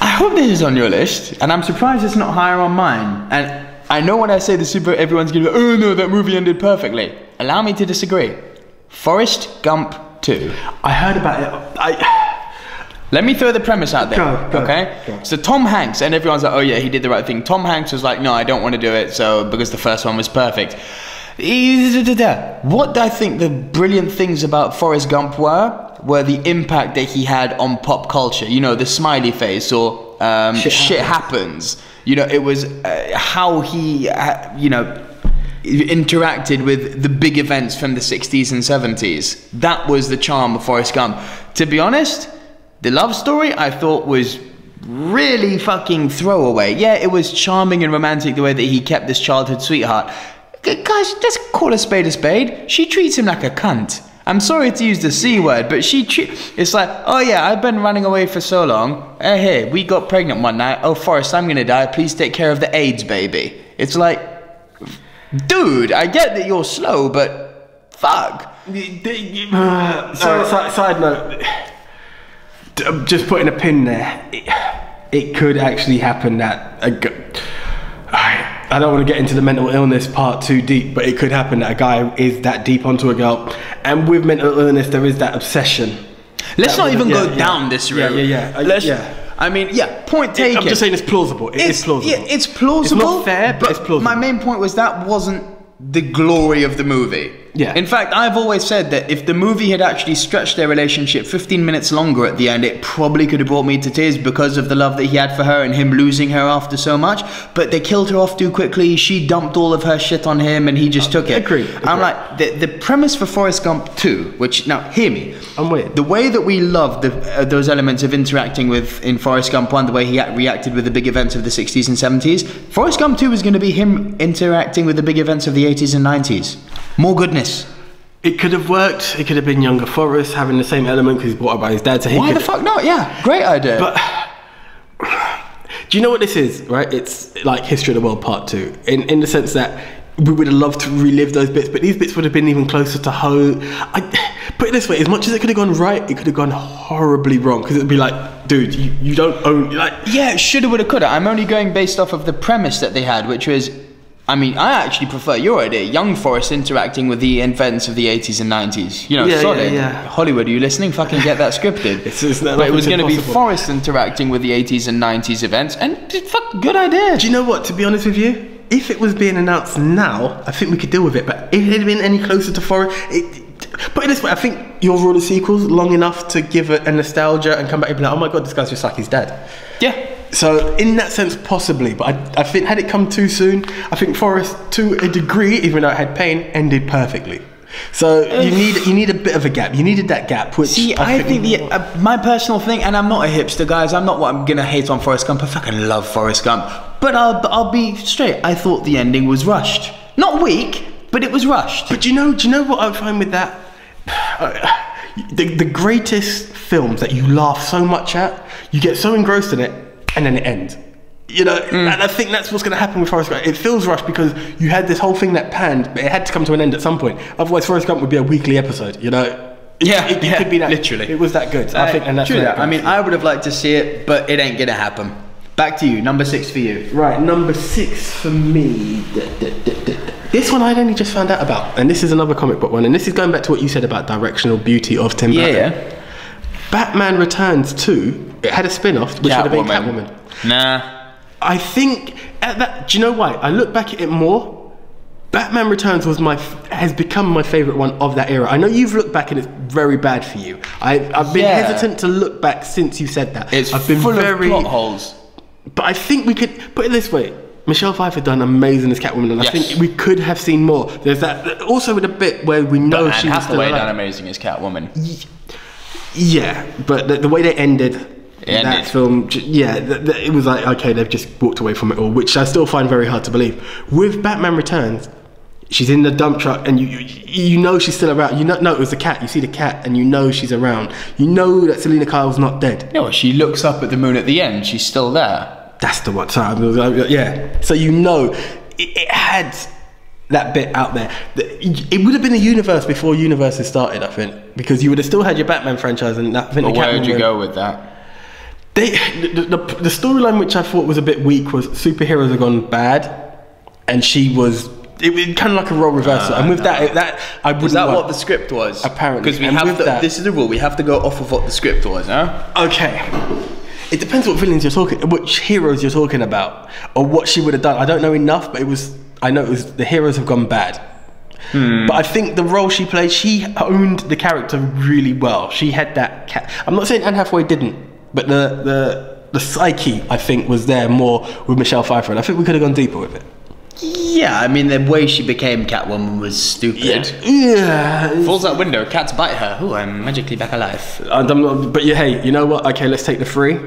I hope this is on your list, and I'm surprised it's not higher on mine. And I know when I say everyone's going to be like, oh no, that movie ended perfectly. Allow me to disagree. Forrest Gump 2. I heard about it. Let me throw the premise out there. Go. So Tom Hanks, and everyone's like, oh yeah, he did the right thing. Tom Hanks was like, no, I don't want to do it, because the first one was perfect. What I think the brilliant things about Forrest Gump were the impact that he had on pop culture. You know, the smiley face or shit happens. You know, it was how he, interacted with the big events from the 60s and 70s. That was the charm of Forrest Gump. To be honest, the love story I thought was really fucking throwaway. Yeah, it was charming and romantic the way that he kept this childhood sweetheart. Guys, let's call a spade a spade. She treats him like a cunt. I'm sorry to use the C word, but it's like, oh yeah, I've been running away for so long. Hey, we got pregnant one night. Oh, Forrest, I'm gonna die. Please take care of the AIDS baby. It's like, dude, I get that you're slow, but fuck. Side note, just putting a pin there. It could actually happen that I don't want to get into the mental illness part too deep, but it could happen that a guy is that deep onto a girl, and with mental illness there is that obsession. Let's not even go down this route. I mean, point taken. I'm just saying it's plausible. It's plausible. Yeah, it's plausible. It's not fair, but it's plausible. My main point was that wasn't the glory of the movie. Yeah. In fact, I've always said that if the movie had actually stretched their relationship 15 minutes longer at the end, it probably could have brought me to tears because of the love that he had for her and him losing her after so much. But they killed her off too quickly. She dumped all of her shit on him and he just took it. Agreed. I'm like, the premise for Forrest Gump 2, which, now, hear me. I'm waiting. The way that we loved those elements of interacting in Forrest Gump 1, the way he reacted with the big events of the 60s and 70s, Forrest Gump 2 is going to be him interacting with the big events of the 80s and 90s. More goodness. It could have worked. It could have been younger Forrest having the same element because he's brought up by his dad. So why the fuck not? Yeah, great idea. But do you know what this is, right? It's like History of the World Part 2 in the sense that we would have loved to relive those bits, but these bits would have been even closer to home. Put it this way, as much as it could have gone right, it could have gone horribly wrong because it would be like, dude, you don't own... Yeah, shoulda, woulda, coulda. I'm only going based off of the premise that they had, which was... I mean, I actually prefer your idea. Young Forrest interacting with the events of the 80s and 90s. You know, solid. Yeah. Hollywood, are you listening? Fucking get that scripted. But it was going to be Forrest interacting with the 80s and 90s events. And fuck, good idea. Do you know what? To be honest with you, if it was being announced now, I think we could deal with it. But if it had been any closer to Forrest, Put it this way, I think you'll rule the sequels long enough to give it a nostalgia and come back and be like, oh my god, this guy's just like his dad. Yeah. So in that sense, possibly, but I think had it come too soon, I think Forrest, to a degree, even though it had pain, ended perfectly. So you need a bit of a gap. You needed that gap. Which see, I think my personal thing, and I'm not a hipster, guys. I'm not what I'm gonna hate on Forrest Gump. I fucking love Forrest Gump. But I'll be straight. I thought the ending was rushed. Not weak, but it was rushed. But do you know what I find with that? The greatest films that you laugh so much at, you get so engrossed in it, and then it ends. You know, and I think that's what's going to happen with Forrest Gump. It feels rushed because you had this whole thing that panned, but it had to come to an end at some point. Otherwise, Forrest Gump would be a weekly episode. You know, it could be that. Literally, it was that good. I think, and that's true. I mean, I would have liked to see it, but it ain't gonna happen. Back to you. Number 6 for you. Right, number 6 for me. This one I'd only just found out about, and this is another comic book one, and this is going back to what you said about directional beauty of Tim Burton. Yeah. Batman Returns 2. It had a spin-off, which would have been Catwoman. Nah. I think at that. Do you know why? I look back at it more. Batman Returns has become my favourite one of that era. I know you've looked back and it's very bad for you. I've been hesitant to look back since you said that. I've been full of plot holes. But I think we could put it this way. Michelle Pfeiffer done amazing as Catwoman, and I think we could have seen more. There's that also with a bit where we know she was still alive. Hathaway done amazing as Catwoman. Yeah, but the way they ended. That film, it was like, okay, they've just walked away from it all, which I still find very hard to believe. With Batman Returns, she's in the dump truck, and you know she's still around. You know, no, it was the cat. You see the cat, and you know she's around. You know that Selena Kyle's not dead. No, she looks up at the moon at the end. She's still there. That's the one. Sorry, yeah. So you know, it had that bit out there. It would have been a universe before universes started, I think, because you would have still had your Batman franchise, and I think. But where would you go with that? The storyline which I thought was a bit weak was superheroes have gone bad, and she was kind of like a role reversal. And with that I wouldn't. Is that what the script was? Apparently, because we have to. This is the rule. We have to go off of what the script was, huh? Okay. It depends what villains you're talking, which heroes you're talking about, or what she would have done. I don't know enough, but I know it was the heroes have gone bad. But I think the role she played, she owned the character really well. She had that. I'm not saying Anne Hathaway didn't. But the psyche, I think, was there more with Michelle Pfeiffer, and I think we could have gone deeper with it. Yeah, I mean, the way she became Catwoman was stupid. Yeah. Falls out window, cats bite her. Oh, I'm magically back alive. But yeah, hey, you know what? Okay, let's take the 3.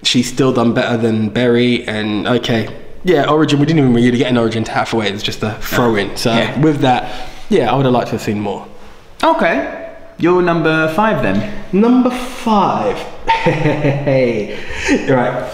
She's still done better than Barry, and okay. Yeah, Origin, we didn't even really get an Origin to Hathaway, it's just a throw-in. So with that, yeah, I would have liked to have seen more. Okay. You're number 5 then. Number 5. Right.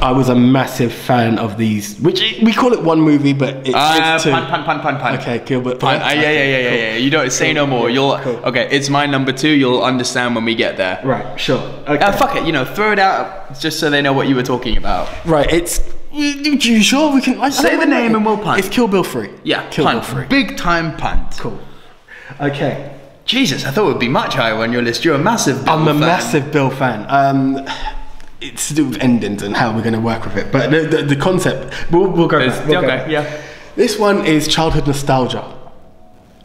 I was a massive fan of these, which we call it one movie, but it's 2. Pun. Okay, Gilbert. Pun. Yeah. You don't say no more. Okay, it's my number 2. You'll understand when we get there. Right, sure. Okay. Fuck it, throw it out just so they know what you were talking about. Right, it's... You sure we can... Say the name and we'll punt. It's Kill Bill 3. Yeah, Kill Bill 3. Big time punt. Cool. Okay. Jesus, I thought it would be much higher on your list. You're a massive Bill fan. I'm a massive Bill fan. It's to do with endings and how we're going to work with it. But the concept, we'll go back. Okay, yeah. This one is childhood nostalgia.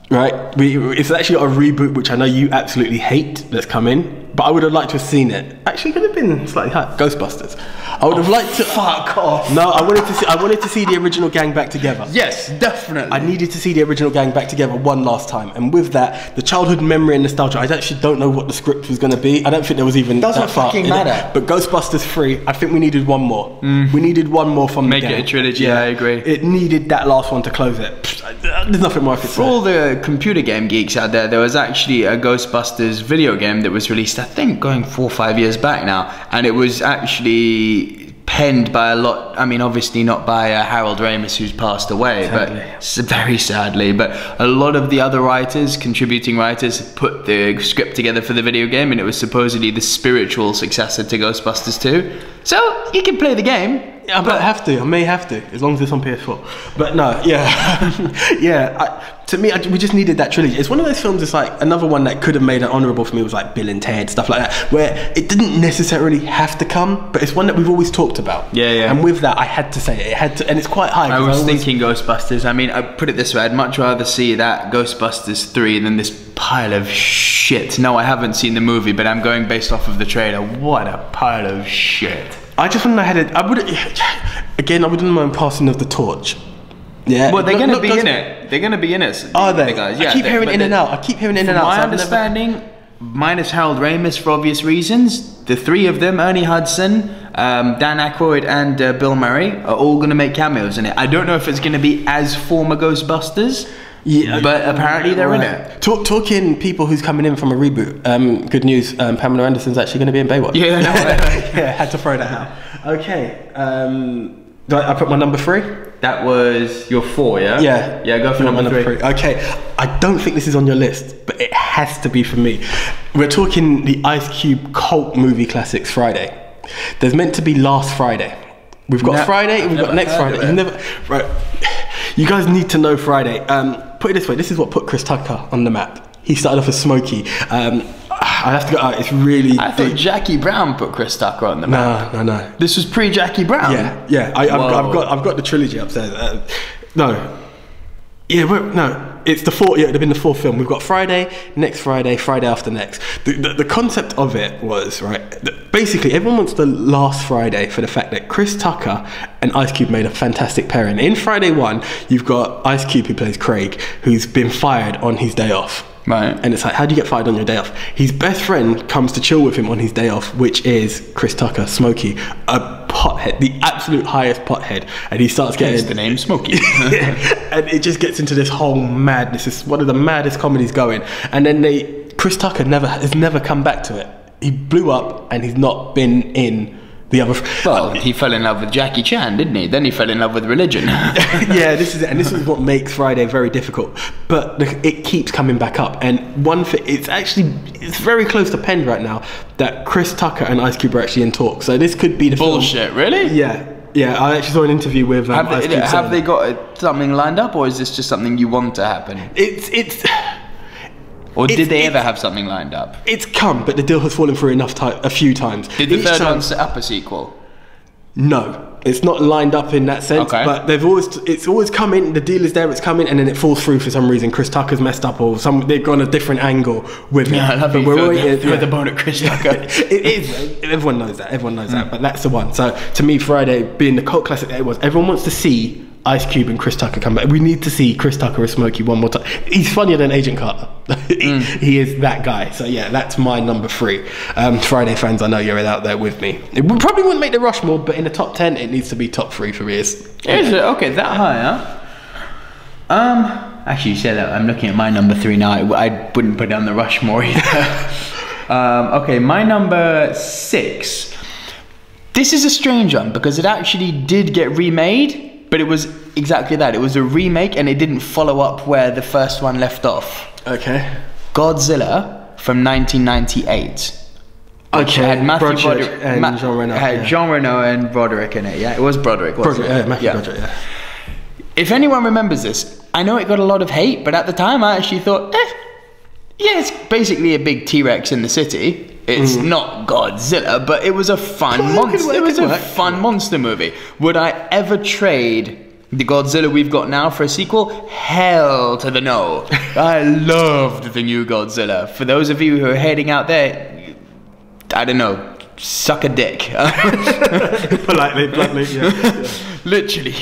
Right? It's actually got a reboot, which I know you absolutely hate, that's come in. But I would have liked to have seen it. Actually, it could have been slightly higher. Ghostbusters. I would have liked to... Fuck off. No, I wanted to see the original gang back together. Yes, definitely. I needed to see the original gang back together one last time. And with that, the childhood memory and nostalgia, I actually don't know what the script was going to be. I don't think there was even Doesn't that far. fucking matter. But Ghostbusters 3, I think we needed one more. We needed one more from Make the gang. it a trilogy, yeah, I agree. It needed that last one to close it. There's nothing more I could say. For all the computer game geeks out there was actually a Ghostbusters video game that was released, I think, going 4 or 5 years back now. And it was actually penned by a lot, I mean, obviously not by Harold Ramis, who's passed away, but very sadly, but a lot of the other writers, contributing writers, put the script together for the video game, and it was supposedly the spiritual successor to Ghostbusters 2. So you can play the game. Yeah, I might have to. I may have to, as long as it's on PS4. But no, yeah, yeah. To me, we just needed that trilogy. It's one of those films. It's like another one that could have made it honourable for me was like Bill and Ted, stuff like that, where it didn't necessarily have to come, but it's one that we've always talked about. Yeah, yeah. And with that, I had to say it. It had to, and it's quite high. I was thinking Ghostbusters. I mean, I put it this way: I'd much rather see that Ghostbusters 3 than this pile of shit. No, I haven't seen the movie, but I'm going based off of the trailer. What a pile of shit. I just wouldn't have had it. I wouldn't mind passing of the torch. Yeah. Well, they're going to be in it. They're going to be in it. Are they? Guys. Yeah, I keep hearing in and out. I keep hearing in and out. My understanding, minus Harold Ramis for obvious reasons, the three of them, Ernie Hudson, Dan Aykroyd, and Bill Murray, are all going to make cameos in it. I don't know if it's going to be as former Ghostbusters. Yeah, but apparently they're in it. Talking people who's coming in from a reboot. Good news. Pamela Anderson's actually going to be in Baywatch. Yeah, no yeah, had to throw that out. Okay. Do I put my number 3? That was your 4, yeah? Yeah. Yeah, go for number 3. Okay. I don't think this is on your list, but it has to be for me. We're talking the Ice Cube cult movie classics Friday. There's meant to be Last Friday. We've got Friday and we've got next Friday. Right. You guys need to know Friday. Put it this way, this is what put Chris Tucker on the map. He started off as Smokey. I have to go out, it's really I thought Jackie Brown put Chris Tucker on the map. No. This was pre-Jackie Brown? Yeah. I've got the trilogy upstairs. It's the 4th. Yeah, it'd have been the 4th film. We've got Friday, next Friday, Friday after next. The concept of it was, right, basically everyone wants the Last Friday for the fact that Chris Tucker and Ice Cube made a fantastic pairing. In Friday 1, you've got Ice Cube who plays Craig, who's been fired on his day off. Right. And it's like, how do you get fired on your day off? His best friend comes to chill with him on his day off, which is Chris Tucker, Smokey, a pothead, the absolute highest pothead. And he starts getting... Hence the name Smokey. And it just gets into this whole madness. It's one of the maddest comedies going. And then Chris Tucker has never come back to it. He blew up and he's not been in the other... Well, he fell in love with Jackie Chan, didn't he? Then he fell in love with religion. Yeah, this is it. And this is what makes Friday very difficult. But it keeps coming back up. And one thing, it's very close to penned right now that Chris Tucker and Ice Cube are actually in talks. So this could be the bullshit, film. Really? Yeah. I actually saw an interview with Ice Cube. Have they got something lined up, or is this just something you want to happen? Or did they ever have something lined up? It's come, but the deal has fallen through a few times. Did the third one set up a sequel? No, it's not lined up in that sense. Okay. But it's always coming. The deal is there, it's coming, and then it falls through for some reason. Chris Tucker's messed up, or they've gone a different angle with it. Yeah, I love but we're waiting with the bone at Chris Tucker. It is. Everyone knows that. But that's the one. So to me, Friday being the cult classic that it was, everyone wants to see Ice Cube and Chris Tucker come back. We need to see Chris Tucker as Smokey one more time. He's funnier than Agent Carter. He is that guy. So yeah, that's my number 3. Friday fans, I know you're out there with me. It probably wouldn't make the Rushmore, but in the top 10, it needs to be top 3 for me. Is it? Okay, that high, huh? Actually, you said that. I'm looking at my number 3 now. I wouldn't put it on the Rushmore either. Okay, my number 6. This is a strange one because it actually did get remade. But it was exactly that. It was a remake and it didn't follow up where the first one left off. Okay. Godzilla from 1998. Okay. Had Matthew Broderick and Jean Reno. Had Jean Reno and Broderick in it, yeah? It was Broderick, wasn't it? Matthew Broderick, yeah. If anyone remembers this, I know it got a lot of hate, but at the time I actually thought, yeah, it's basically a big T-Rex in the city. It's not Godzilla, but it was a fun monster. It was a fun monster movie. Would I ever trade the Godzilla we've got now for a sequel? Hell to the no. I loved the new Godzilla. For those of you who are hating out there, I don't know, suck a dick. Politely, bluntly, yeah. Literally,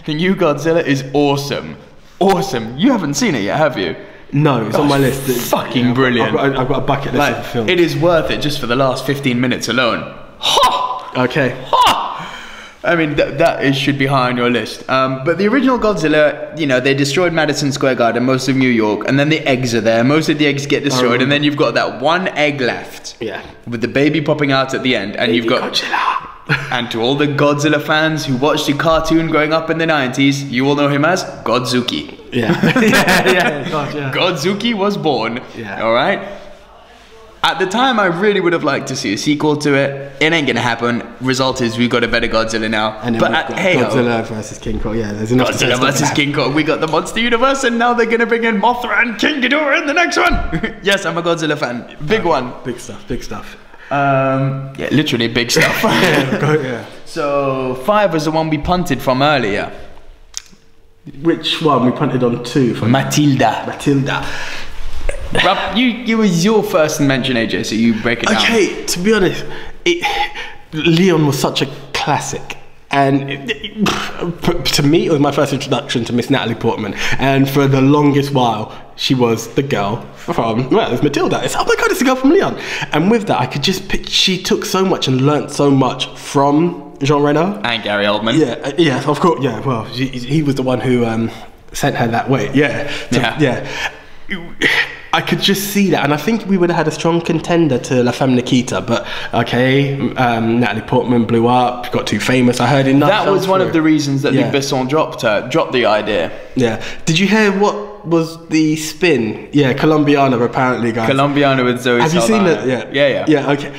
the new Godzilla is awesome. Awesome. You haven't seen it yet, have you? No, it's on my list. It's fucking brilliant. I've got a bucket list of films. It is worth it just for the last 15 minutes alone. Ha! Okay. Ha! I mean, that should be high on your list. But the original Godzilla, you know, they destroyed Madison Square Garden, most of New York, and then the eggs are there. Most of the eggs get destroyed, and then you've got that one egg left. Yeah. With the baby popping out at the end, and you've got Godzilla. And to all the Godzilla fans who watched the cartoon growing up in the 90s, you all know him as Godzuki. Yeah. God, yeah. Godzuki was born. Yeah. All right. At the time, I really would have liked to see a sequel to it. It ain't gonna happen. Result is we've got a better Godzilla now. And then but we've got hey, Godzilla versus King Kong. Yeah, there's enough to say Godzilla it's not versus gonna King Kong. We got the Monster Universe, and now they're gonna bring in Mothra and King Ghidorah in the next one. Yes, I'm a Godzilla fan. Big one. Big stuff. Big stuff. Yeah, literally big stuff. Yeah. So 5 was the one we punted from earlier. Which one? We punted on 2. Matilda. Matilda. Rob, you was your first mention, AJ, so you break it down. Okay, to be honest, Leon was such a classic. And to me, it was my first introduction to Miss Natalie Portman. And for the longest while, she was the girl from, well, it was Matilda. It's, oh my God, it's the girl from Leon. And with that, I could just pick, she took so much and learnt so much from Jean Reno. And Gary Oldman. Yeah, yeah, of course, yeah. Well, he was the one who sent her that way. Yeah. So, yeah. I could just see that, and I think we would have had a strong contender to La Femme Nikita, but okay, Natalie Portman blew up, got too famous. I heard enough. That was one of the reasons that Luc Besson dropped the idea. Yeah. Did you hear what was the spin? Yeah, Colombiana apparently, guys. Colombiana with Zoe Have you seen Saldana. that? Yeah. Yeah, okay.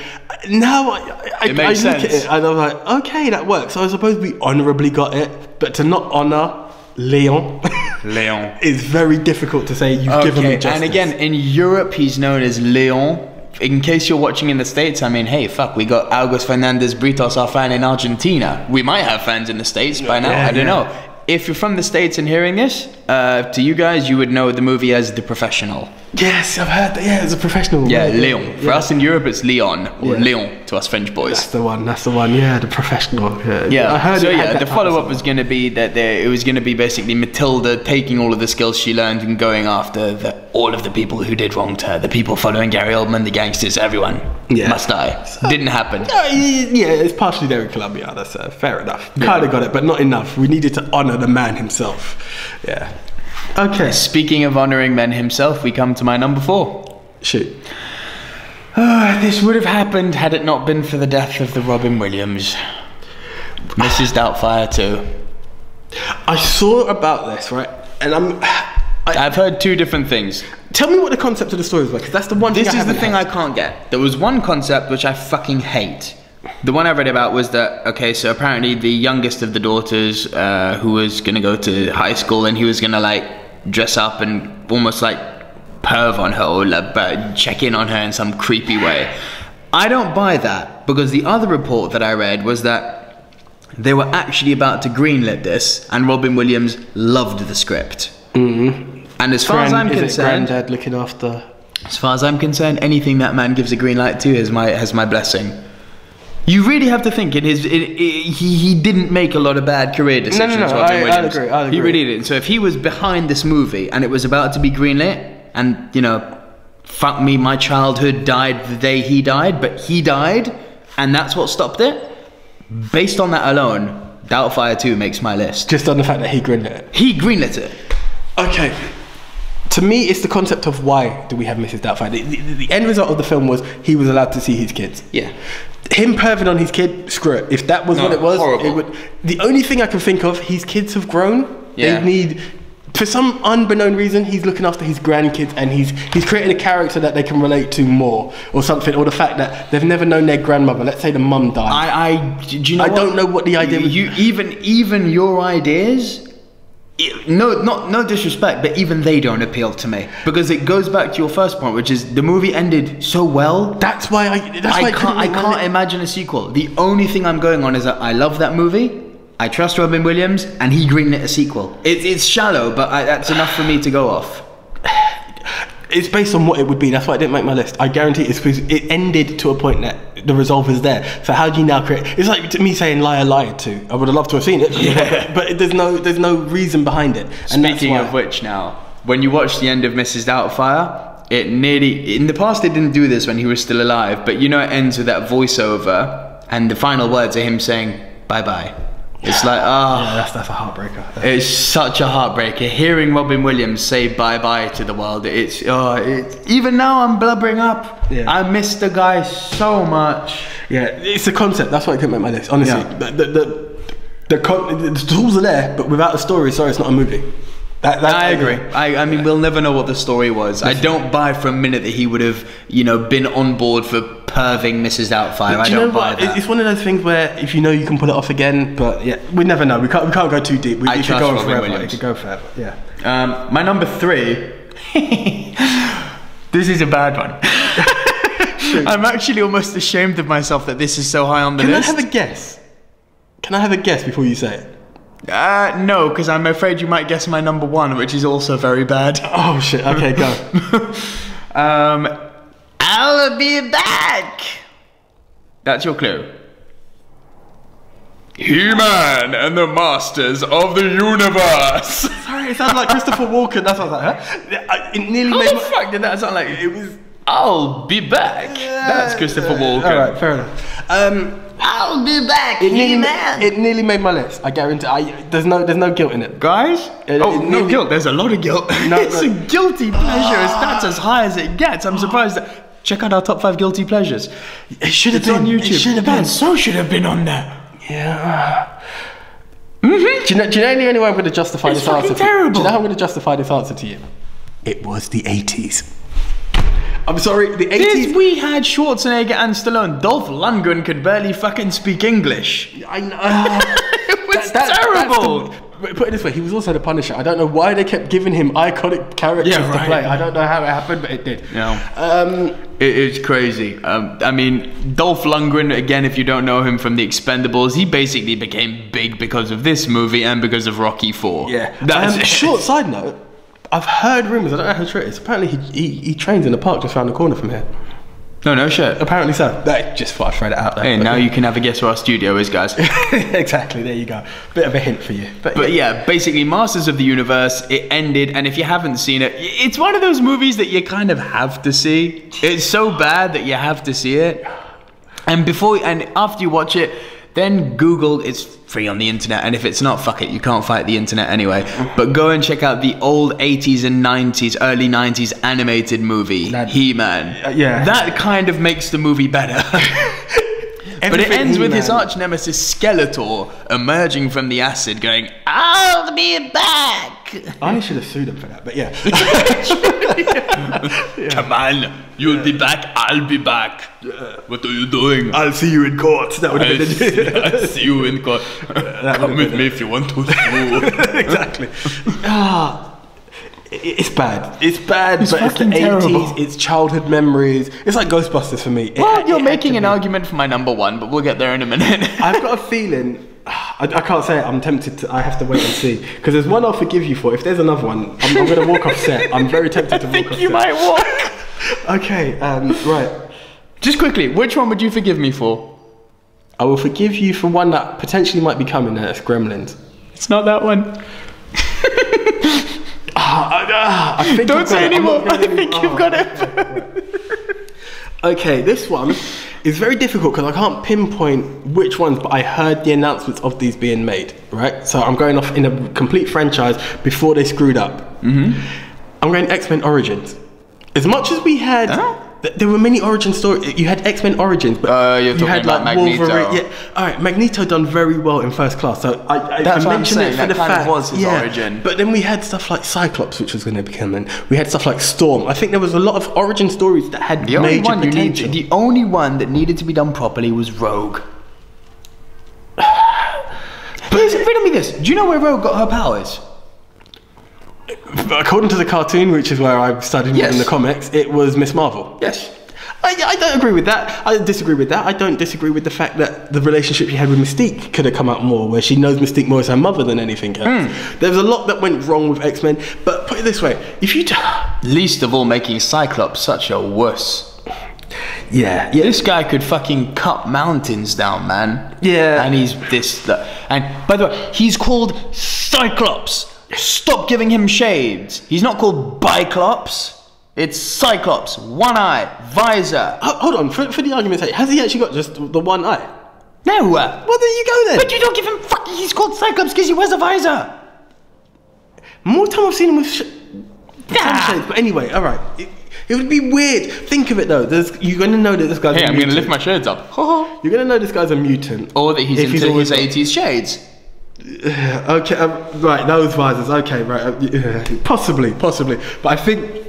Now I look at it and I'm like, okay, that works. So I suppose we honourably got it, but to not honour Leon is very difficult to say you've given me justice. And again, in Europe, he's known as Leon. In case you're watching in the States, I mean, hey, fuck, we got August Fernandez Britos, our fan in Argentina. We might have fans in the States by now, I don't know. If you're from the States and hearing this, to you guys, you would know the movie as The Professional. Yes, I've heard that. Yeah, it's a professional. Yeah, Leon. For us in Europe, it's Leon, or Leon to us French boys. That's the one. Yeah, The Professional. Yeah. I heard so it the follow-up was going to be that it was going to be basically Matilda taking all of the skills she learned and going after all of the people who did wrong to her, the people following Gary Oldman, the gangsters, everyone must die. Didn't happen. Yeah, it's partially there in Colombia. That's fair enough. Kind of got it, but not enough. We needed to honour the man himself. Yeah. Okay. Speaking of honouring men himself, we come to my number 4. Shoot. This would have happened had it not been for the death of the Robin Williams. Mrs. Doubtfire 2. I saw about this, right? And I've heard 2 different things. Tell me what the concept of the story is like, because that's the one thing This is the thing I can't get. There was one concept which I fucking hate. The one I read about was that, okay, so apparently the youngest of the daughters who was going to go to high school, and he was going to like dress up and almost like perv on her or like, check in on her in some creepy way. I don't buy that, because the other report that I read was that they were actually about to greenlit this, and Robin Williams loved the script. And as far as I'm concerned, Granddad looking after. As far as I'm concerned, anything that man gives a green light to has my blessing. You really have to think he didn't make a lot of bad career decisions. No, I'll agree. He really didn't. So if he was behind this movie and it was about to be greenlit, and you know, fuck me, my childhood died the day he died, but he died, and that's what stopped it. Based on that alone, Doubtfire 2 makes my list. Just on the fact that he greenlit it. He greenlit it. Okay. To me, it's the concept of why do we have Mrs. Doubtfire. The end result of the film was he was allowed to see his kids. Yeah. Him perving on his kid, screw it. If that was what it was, horrible. it would. The only thing I can think of, his kids have grown. Yeah. They need, for some unbeknown reason, he's looking after his grandkids, and he's creating a character that they can relate to more, or something, or the fact that they've never known their grandmother. Let's say the mum died. Do you know I don't know what the idea was. Even your ideas. No disrespect, but even they don't appeal to me, because it goes back to your first point, which is the movie ended so well. That's why I can't imagine a sequel. The only thing I'm going on is that I love that movie. I trust Robin Williams, and he greenlit a sequel. It's shallow, but that's enough for me to go off. It's based on what it would be. That's why it didn't make my list. I guarantee it ended to a point that the resolve is there. So how do you now create? It's like me saying Liar Liar 2. I would have loved to have seen it, but there's no reason behind it. And speaking of which, now when you watch the end of Mrs. Doubtfire, it nearly, in the past it didn't do this when he was still alive, but you know it ends with that voiceover, and the final words are him saying bye bye. It's like, yeah, that's a heartbreaker. It's such a heartbreaker. Hearing Robin Williams say bye-bye to the world, even now I'm blubbering up. Yeah. I miss the guy so much. Yeah, it's the concept. That's why I couldn't make my list. Honestly, the tools are there, but without a story, sorry, it's not a movie. I agree. I mean, we'll never know what the story was. I don't buy for a minute that he would have, been on board for perving Mrs. Doubtfire. I don't buy that. It's one of those things where if you know you can pull it off again, but yeah, we never know. We can't go too deep. It could go on forever. It could go forever. Yeah. My number 3. This is a bad one. I'm actually almost ashamed of myself that this is so high on the list. Can I have a guess? Can I have a guess before you say it? No, because I'm afraid you might guess my number 1, which is also very bad. Oh shit! Okay, go. I'll be back. That's your clue. He-Man and the Masters of the Universe. Sorry, it sounds like Christopher Walken. That's what I was like, huh? It nearly How made the fuck did that sound like? It was. I'll be back. That's Christopher Walken. All right, fair enough. I'll be back, He-Man. It nearly made my list. I guarantee. There's no guilt in it, guys. No guilt. There's a lot of guilt. It's a guilty pleasure. That's as high as it gets. I'm surprised that. Check out our top 5 guilty pleasures. It should have been on YouTube. It should have been. So should have been on there. Yeah. Mm-hmm. Do you know the only way I'm going to justify this answer? Terrible. Do you know how I'm going to justify this answer to you? It was the 80s. I'm sorry, the 80s. We had Schwarzenegger and Stallone. Dolph Lundgren could barely fucking speak English. I know. It was terrible. Put it this way, he was also the Punisher. I don't know why they kept giving him iconic characters to play. I don't know how it happened, but it did. No. It's crazy. I mean, Dolph Lundgren, again, if you don't know him from The Expendables, he basically became big because of this movie and because of Rocky 4. Yeah. Short side note, I've heard rumours, I don't know how true it is, apparently he trains in the park just around the corner from here. No shit. Apparently so. Just thought I'd throw that out there. Hey, now you can have a guess where our studio is, guys. Exactly, there you go. Bit of a hint for you. But yeah, basically Masters of the Universe, it ended, and if you haven't seen it, it's one of those movies that you kind of have to see. It's so bad that you have to see it. And after you watch it, then Google, it's free on the internet, and if it's not, fuck it, you can't fight the internet anyway. But go and check out the old 80s and 90s, early 90s animated movie, He-Man. Yeah. That kind of makes the movie better. But it ends with his arch nemesis Skeletor emerging from the acid going, I'll be back! I should have sued him for that, but yeah. Come on, you'll be back, I'll be back. What are you doing? I'll see you in court. That would have been I'll see you in court. Come with me if you want to. Exactly. It's bad. It's bad, it's but it's the 80s, terrible. It's childhood memories. It's like Ghostbusters for me. Well, you're making an argument for my number 1, but we'll get there in a minute. I've got a feeling, I can't say it, I'm tempted to, I have to wait and see. Because there's one I'll forgive you for. If there's another one, I'm going to walk off set. I'm very tempted to walk off set. You might walk. Okay, right. Just quickly, which one would you forgive me for? I will forgive you for one that potentially might be coming, that's Gremlins. It's not that one. I think don't say anymore. I think you've got it. Okay, this one is very difficult because I can't pinpoint which ones, but I heard the announcements of these being made, right? So I'm going off in a complete franchise before they screwed up. I'm going X-Men Origins. As much as we had... There were many origin stories. You had X-Men Origins, but you're talking about Magneto. Wolverine. Yeah, all right. Magneto done very well in First Class, so I mentioned it for the fact. That was his origin. But then we had stuff like Cyclops, which was going to be coming. We had stuff like Storm. I think there was a lot of origin stories that had major potential. The only one that needed to be done properly was Rogue. Riddle me this: do you know where Rogue got her powers? According to the cartoon, which is where I studied in the comics, it was Miss Marvel. Yes. I don't agree with that. I disagree with that. I don't disagree with the fact that the relationship she had with Mystique could have come out more, where she knows Mystique more as her mother than anything else. There's a lot that went wrong with X-Men, but put it this way, if you... Least of all making Cyclops such a wuss. Yeah. This guy could fucking cut mountains down, man. Yeah. And he's this... And by the way, he's called Cyclops. Stop giving him shades. He's not called Biclops. It's Cyclops. One eye. Visor. Hold on. For the argument's sake, has he actually got just the one eye? No. Well, there you go then. But you don't give him fucking... He's called Cyclops because he wears a visor. More time I've seen him with shades. But anyway, all right. It would be weird. Think of it though. You're going to know that this guy's a mutant. I'm going to lift my shades up. You're going to know this guy's a mutant. Or that he's into his 80s shades. Okay, right, those visors. Okay, right, possibly. But I think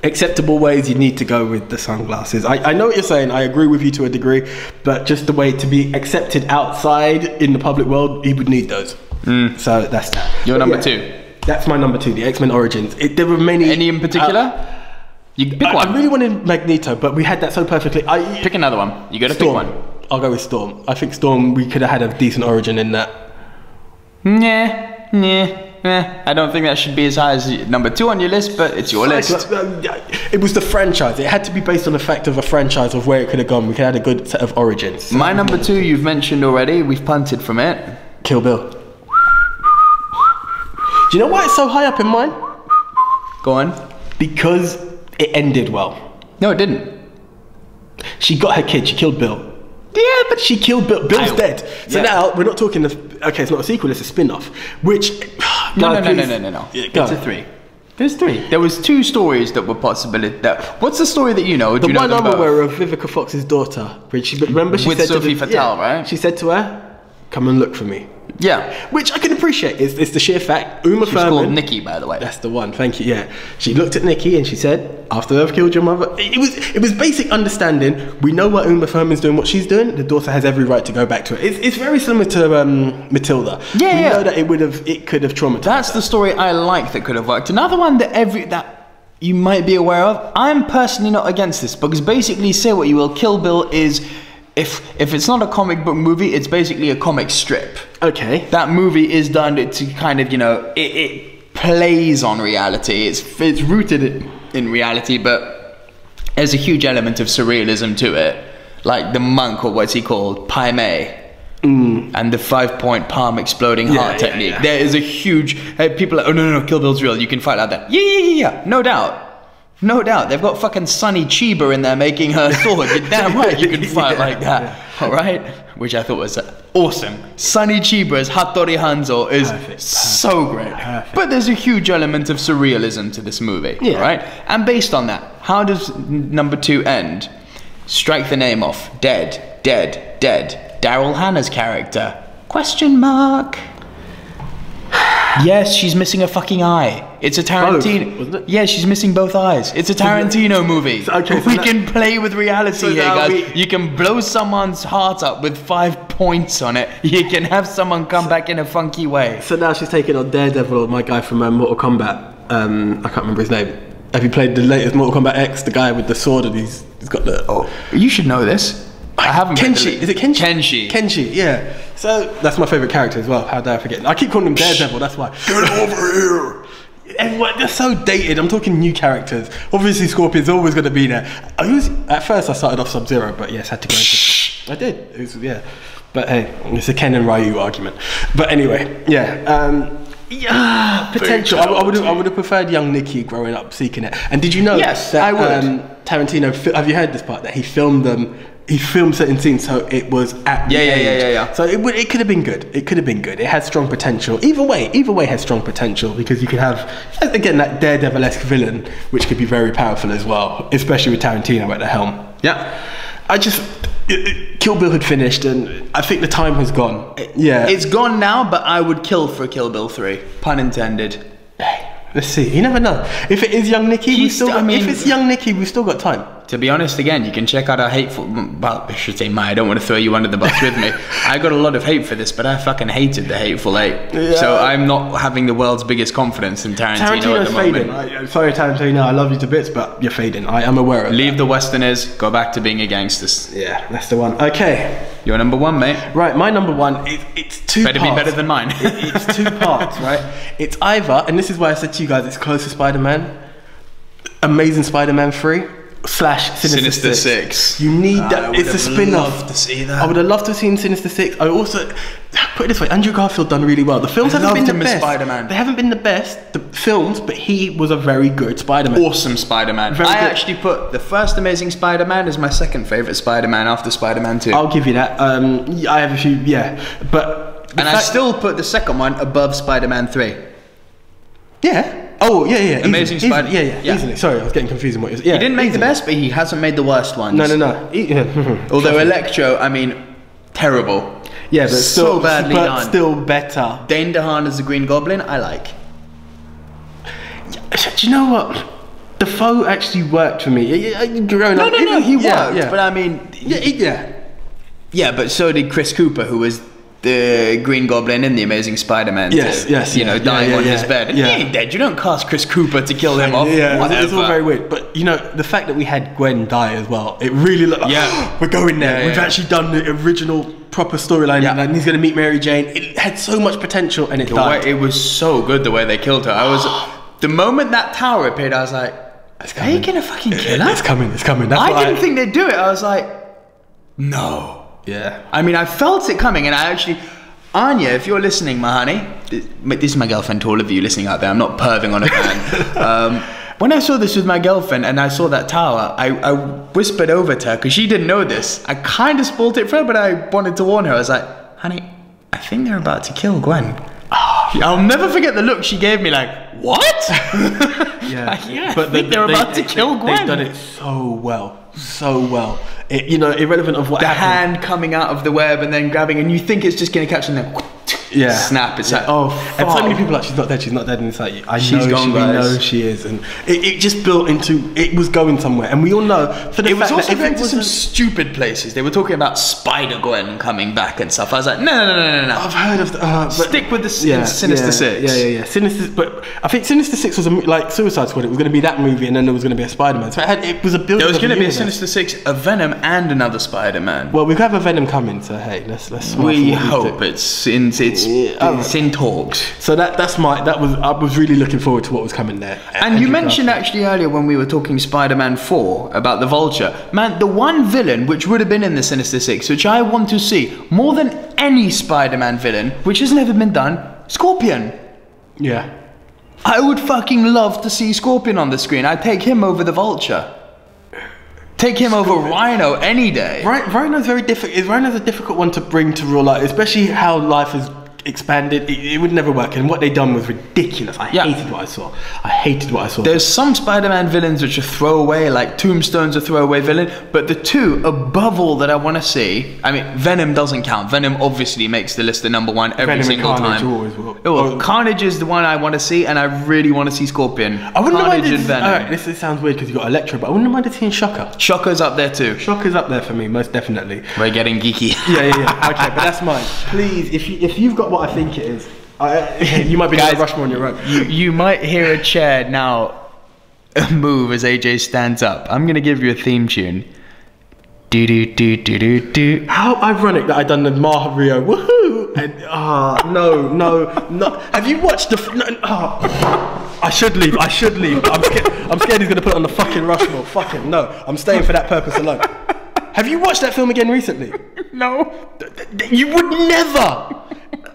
acceptable ways you need to go with the sunglasses. I know what you're saying. I agree with you to a degree, but just the way to be accepted outside in the public world, he would need those. So that's that. Your number two. That's my number two. The X-Men Origins. There were many. Any in particular? You pick one. I really wanted Magneto, but we had that so perfectly. Pick another one. You got to pick Storm. one. I'll go with Storm. I think Storm. We could have had a decent origin in that. I don't think that should be as high as number two on your list, but it's your list. It was the franchise. It had to be based on the fact of a franchise of where it could have gone. We could have had a good set of origins. My number two, you've mentioned already. We've punted from it. Kill Bill. Do you know why it's so high up in mine? Go on. Because it ended well. No, it didn't. She got her kid. She killed Bill. Yeah, But she killed Bill. Bill's dead. So now we're not talking. Okay, it's not a sequel. It's a spin-off. Which No. Yeah, It's a three. There's three. There was two stories that were possibility. What's the story that you know? The one I'm aware of, Vivica Fox's daughter. Remember she With said Sophie Fatale, right? She said to her, "Come and look for me." Yeah. Which I can appreciate. It's the sheer fact. Uma She's Thurman. called Nikki, by the way. That's the one. Thank you. Yeah. She looked at Nikki and she said, "After I've killed your mother," it was basic understanding. We know what Uma Thurman's doing, what she's doing. The daughter has every right to go back to it. It's very similar to Matilda. We know that it could have traumatized. That's the story I like that could have worked. Another one that you might be aware of. I'm personally not against this because basically, say what you will, Kill Bill is. If it's not a comic book movie, it's basically a comic strip. Okay. That movie is done to kind of, it plays on reality. It's rooted in reality, but there's a huge element of surrealism to it. Like the monk, or what's he called? Pai Mei. And the 5-point palm exploding heart technique. There is a huge... people are like, oh no, Kill Bill's real. You can fight like that. Yeah. No doubt. No doubt. They've got fucking Sunny Chiba in there making her sword. You're damn right you can fight like that. Alright? Which I thought was awesome. Sunny Chiba as Hattori Hanzo is so great. Perfect. But there's a huge element of surrealism to this movie. Yeah. Right? And based on that, how does number two end? Strike the name off. Dead. Daryl Hannah's character. Question mark. Yes, she's missing a fucking eye. It's a Tarantino. Both, wasn't it? Yeah, she's missing both eyes. It's a Tarantino movie. We can play with reality here, guys. You can blow someone's heart up with 5 points on it. You can have someone come back in a funky way. So now she's taking on Daredevil, my guy from Mortal Kombat. I can't remember his name. Have you played the latest Mortal Kombat X? The guy with the sword and he's got the... Oh, you should know this. I haven't. Kenshi. Is it Kenshi? Kenshi. Kenshi, yeah. So that's my favourite character as well. How dare I forget? I keep calling him Daredevil, that's why. Get over here! Everyone, they're so dated. I'm talking new characters. Obviously, Scorpion's always going to be there. At first, I started off Sub-Zero, but yes, had to go into... I did. It was, yeah. But hey, it's a Ken and Ryu argument. But anyway, yeah. Potential. I would have preferred young Nikki growing up seeking it. And did you know that I would. Tarantino, have you heard this part, that he filmed them? He filmed certain scenes, so it was at the age. Yeah. So it could have been good. It could have been good. It had strong potential. Either way has strong potential, because you could have, again, that Daredevil-esque villain, which could be very powerful as well, especially with Tarantino at the helm. Yeah. Kill Bill had finished, and I think the time has gone. Yeah. It's gone now, but I would kill for Kill Bill 3. Pun intended. Let's see. You never know. If it is young Nikki, if it's young Nikki, we've still got time. To be honest, again, you can check out our hateful... Well, I should say I don't want to throw you under the bus with me. I got a lot of hate for this, but I fucking hated the Hateful Eight. Yeah. So I'm not having the world's biggest confidence in Tarantino at the moment. Fading. Sorry, Tarantino, I love you to bits, but you're fading. I am aware of Leave the Westerners, go back to being a gangster. Yeah, that's the one. Okay. Your number one, mate. Right, my number one, it's two parts. Better be better than mine. It's two parts, right? It's either, and this is why I said to you guys, it's close to Spider-Man, Amazing Spider-Man 3, / Sinister Six. You need that. It's a spin-off. I would have loved to see that. I would have loved to have seen Sinister Six. I also, put it this way, Andrew Garfield done really well. The films haven't been the best. Spider-Man. They haven't been the best, the films, but he was a very good Spider-Man. Awesome Spider-Man. I actually put the first Amazing Spider-Man as my second favourite Spider-Man after Spider-Man 2. I'll give you that. I have a few, yeah. But I still put the second one above Spider-Man 3. Yeah. Oh, yeah. Amazing Spider-Man. Yeah, easily. Sorry, I was getting confused on what you're saying. He didn't make the best, but he hasn't made the worst ones. No. Although Electro, terrible. Yeah, but so badly but done. still better. Dane DeHaan as the Green Goblin, I like. Do you know what? The foe actually worked for me. Growing up, He worked. Yeah. But I mean, yeah, but so did Chris Cooper, who was the Green Goblin in The Amazing Spider-Man. Yes, you know, dying on his bed. Yeah. He ain't dead. You don't cast Chris Cooper to kill him off. Yeah, Whatever. it's all very weird. But you know, the fact that we had Gwen die as well, it really looked like, we're going there. We've actually done the original proper storyline. Yeah. And he's going to meet Mary Jane. It had so much potential, and it died. It was so good the way they killed her. The moment that tower appeared, I was like, are you gonna fucking kill her? It's coming. That's I didn't think they'd do it. I was like, no. Yeah. I mean, I felt it coming, and I actually, Anya, if you're listening, my honey, this is my girlfriend to all of you listening out there. I'm not perving on a fan. When I saw this with my girlfriend and I saw that tower, I whispered over to her because she didn't know this. I kind of spoiled it for her, but I wanted to warn her. I was like, honey, I think they're about to kill Gwen. I'll never forget the look she gave me, like, what? Yeah, but I think they're about to kill Gwen. They've done it so well. You know, irrelevant of what happened. Hand coming out of the web and then grabbing, and you think it's just going to catch, and then snap. It's like, oh, fuck. And so many people are like, she's not dead, and it's like, She's gone, we know she is, and it just built into, it was going somewhere, and we all know for the it was fact also that going to some stupid places. They were talking about Spider-Gwen coming back and stuff. I was like, no. I've heard of stick with the Sinister Six. Yeah. Sinister, but I think Sinister Six was like Suicide Squad. It was going to be that movie, and then there was going to be a Spider-Man. So it was a build. There was going to be a Sinister Six, a Venom, and another Spider-Man. Well, we have a Venom coming, so hey, let's. We hope it's in talks. So I was really looking forward to what was coming there. And you mentioned actually earlier when we were talking Spider-Man 4 about the Vulture. Man, the one villain which would have been in the Sinister Six, which I want to see more than any Spider-Man villain, which has never been done, Scorpion. Yeah. I would fucking love to see Scorpion on the screen. I'd take him over the Vulture. Take him over Rhino any day. Rhino's very difficult. Rhino's a difficult one to bring to real life, especially how life has expanded. It would never work, and what they done was ridiculous. I hated what I saw. There's some Spider-Man villains which are throwaway, like Tombstone's a throwaway villain, but the two above all that I want to see, I mean, Venom doesn't count. Venom obviously makes the list of number one every single time. Always will. Well, Carnage is the one I want to see, and I really want to see Scorpion. I wouldn't Carnage mind and Venom. Alright, this sounds weird because you got Electro, but I wouldn't mind seeing Shocker. Shocker's up there too. Shocker's up there for me, most definitely. We're getting geeky. Yeah. Okay, but that's mine. Please, if you've got what I think it is, you might be doing Rushmore on your own. You might hear a chair now move as AJ stands up. I'm gonna give you a theme tune. Do do do do do do. How ironic that I done the Mario woohoo! And no. Have you watched the? I should leave. I'm scared he's gonna put it on the fucking Rushmore. Fuck him. No, I'm staying for that purpose alone. Have you watched that film again recently? No. You would never.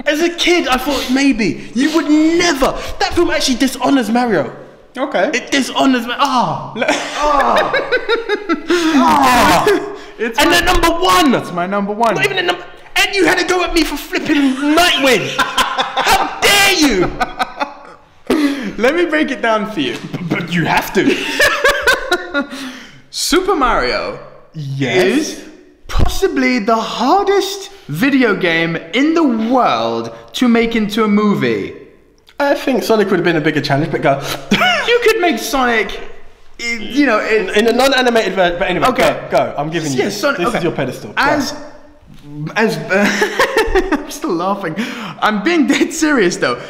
As a kid, I thought maybe you would never. That film actually dishonors Mario. Okay. It dishonors It's and they're number one. That's my number one. Not even a number. And you had to go at me for flipping Nightwing. How dare you? Let me break it down for you. But you have to. Super Mario Yes. is possibly the hardest video game in the world to make into a movie. I think Sonic would have been a bigger challenge, but go. You could make Sonic, you know, in a non-animated version. But anyway, okay. go. I'm giving you. Sonic, this is your pedestal. As I'm still laughing. I'm being dead serious though.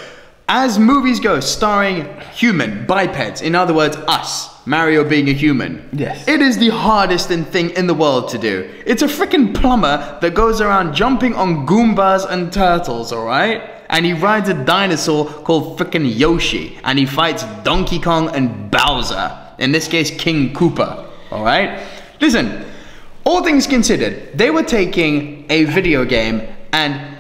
As movies go, starring human bipeds, in other words, us, Mario being a human. Yes. It is the hardest thing in the world to do. It's a freaking plumber that goes around jumping on Goombas and turtles, alright? And he rides a dinosaur called freaking Yoshi. And he fights Donkey Kong and Bowser. In this case, King Koopa, alright? Listen, all things considered, they were taking a video game and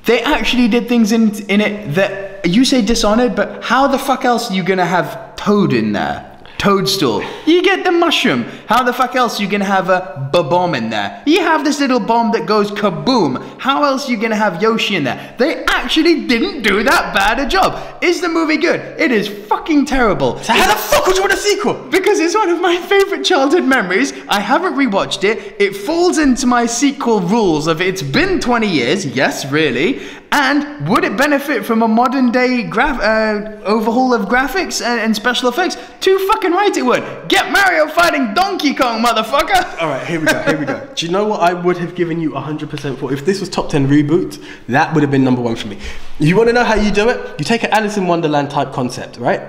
they actually did things in it that you say dishonored, but how the fuck else are you gonna have Toad in there? Toadstool. You get the mushroom. How the fuck else are you gonna have a bomb in there? You have this little bomb that goes kaboom. How else are you gonna have Yoshi in there? They actually didn't do that bad a job. Is the movie good? It is fucking terrible. So how the fuck would you want a sequel? Because it's one of my favorite childhood memories. I haven't rewatched it. It falls into my sequel rules of it's been 20 years. Yes, really. And would it benefit from a modern day overhaul of graphics and special effects? Too fucking right it would. Get Mario fighting Donkey Kong, motherfucker. All right, here we go. Do you know what I would have given you 100% for? If this was top 10 reboot, that would have been number one for me. You want to know how you do it? You take an Alice in Wonderland type concept, right?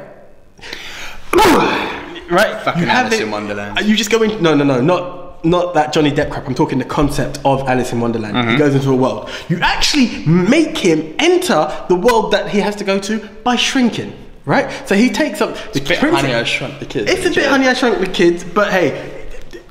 Right? Fucking Alice in Wonderland. You just go in. No, not that Johnny Depp crap. I'm talking the concept of Alice in Wonderland. He goes into a world. You actually make him enter the world that he has to go to by shrinking, right? So he takes up. It's a bit Honey, I Shrunk the Kids. It's a bit Honey, I Shrunk the Kids, but hey.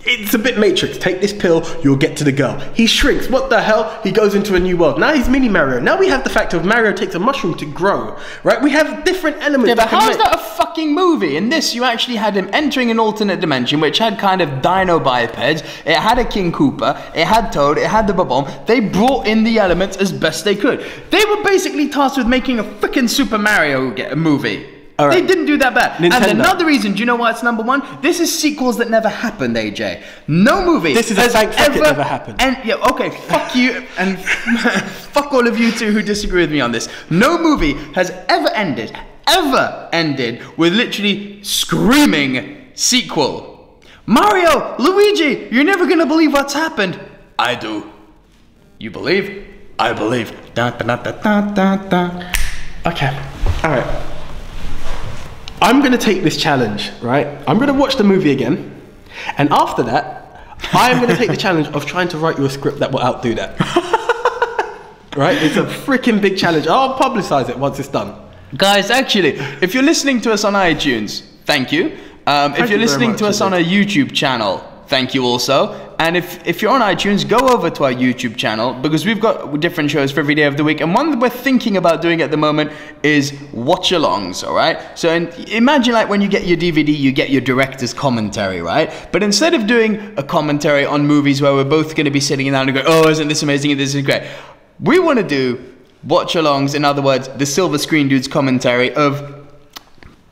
It's a bit Matrix. Take this pill, you'll get to the girl. He shrinks. What the hell? He goes into a new world. Now he's mini Mario. Now we have the fact of Mario takes a mushroom to grow, right? We have different elements. Yeah, but how is that a fucking movie? In this, you actually had him entering an alternate dimension, which had kind of dino bipeds. It had a King Koopa. It had Toad. It had the Bob-omb. They brought in the elements as best they could. They were basically tasked with making a freaking Super Mario movie. Right. They didn't do that bad. Nintendo. And another reason, do you know why it's number one? This is sequels that never happened, AJ. No movie. This is a thank fuck it never happened. And yeah, okay, fuck you and fuck all of you two who disagree with me on this. No movie has ever ended with literally screaming sequel. Mario, Luigi, you're never gonna believe what's happened. I do. You believe? I believe. Da, da, da, da, da, da. Okay. All right. I'm going to take this challenge, right? I'm going to watch the movie again. And after that, I'm going to take the challenge of trying to write you a script that will outdo that. Right? It's a freaking big challenge. I'll publicize it once it's done. Guys, actually, if you're listening to us on iTunes, thank you. If you're listening to us on a YouTube channel, thank you also. And if you're on iTunes, go over to our YouTube channel because we've got different shows for every day of the week. And one that we're thinking about doing at the moment is watch-alongs, all right? So imagine like when you get your DVD, you get your director's commentary, right? But instead of doing a commentary on movies where we're both going to be sitting down and going, oh, isn't this amazing and this is great, we want to do watch-alongs, in other words, the Silver Screen Dude's commentary of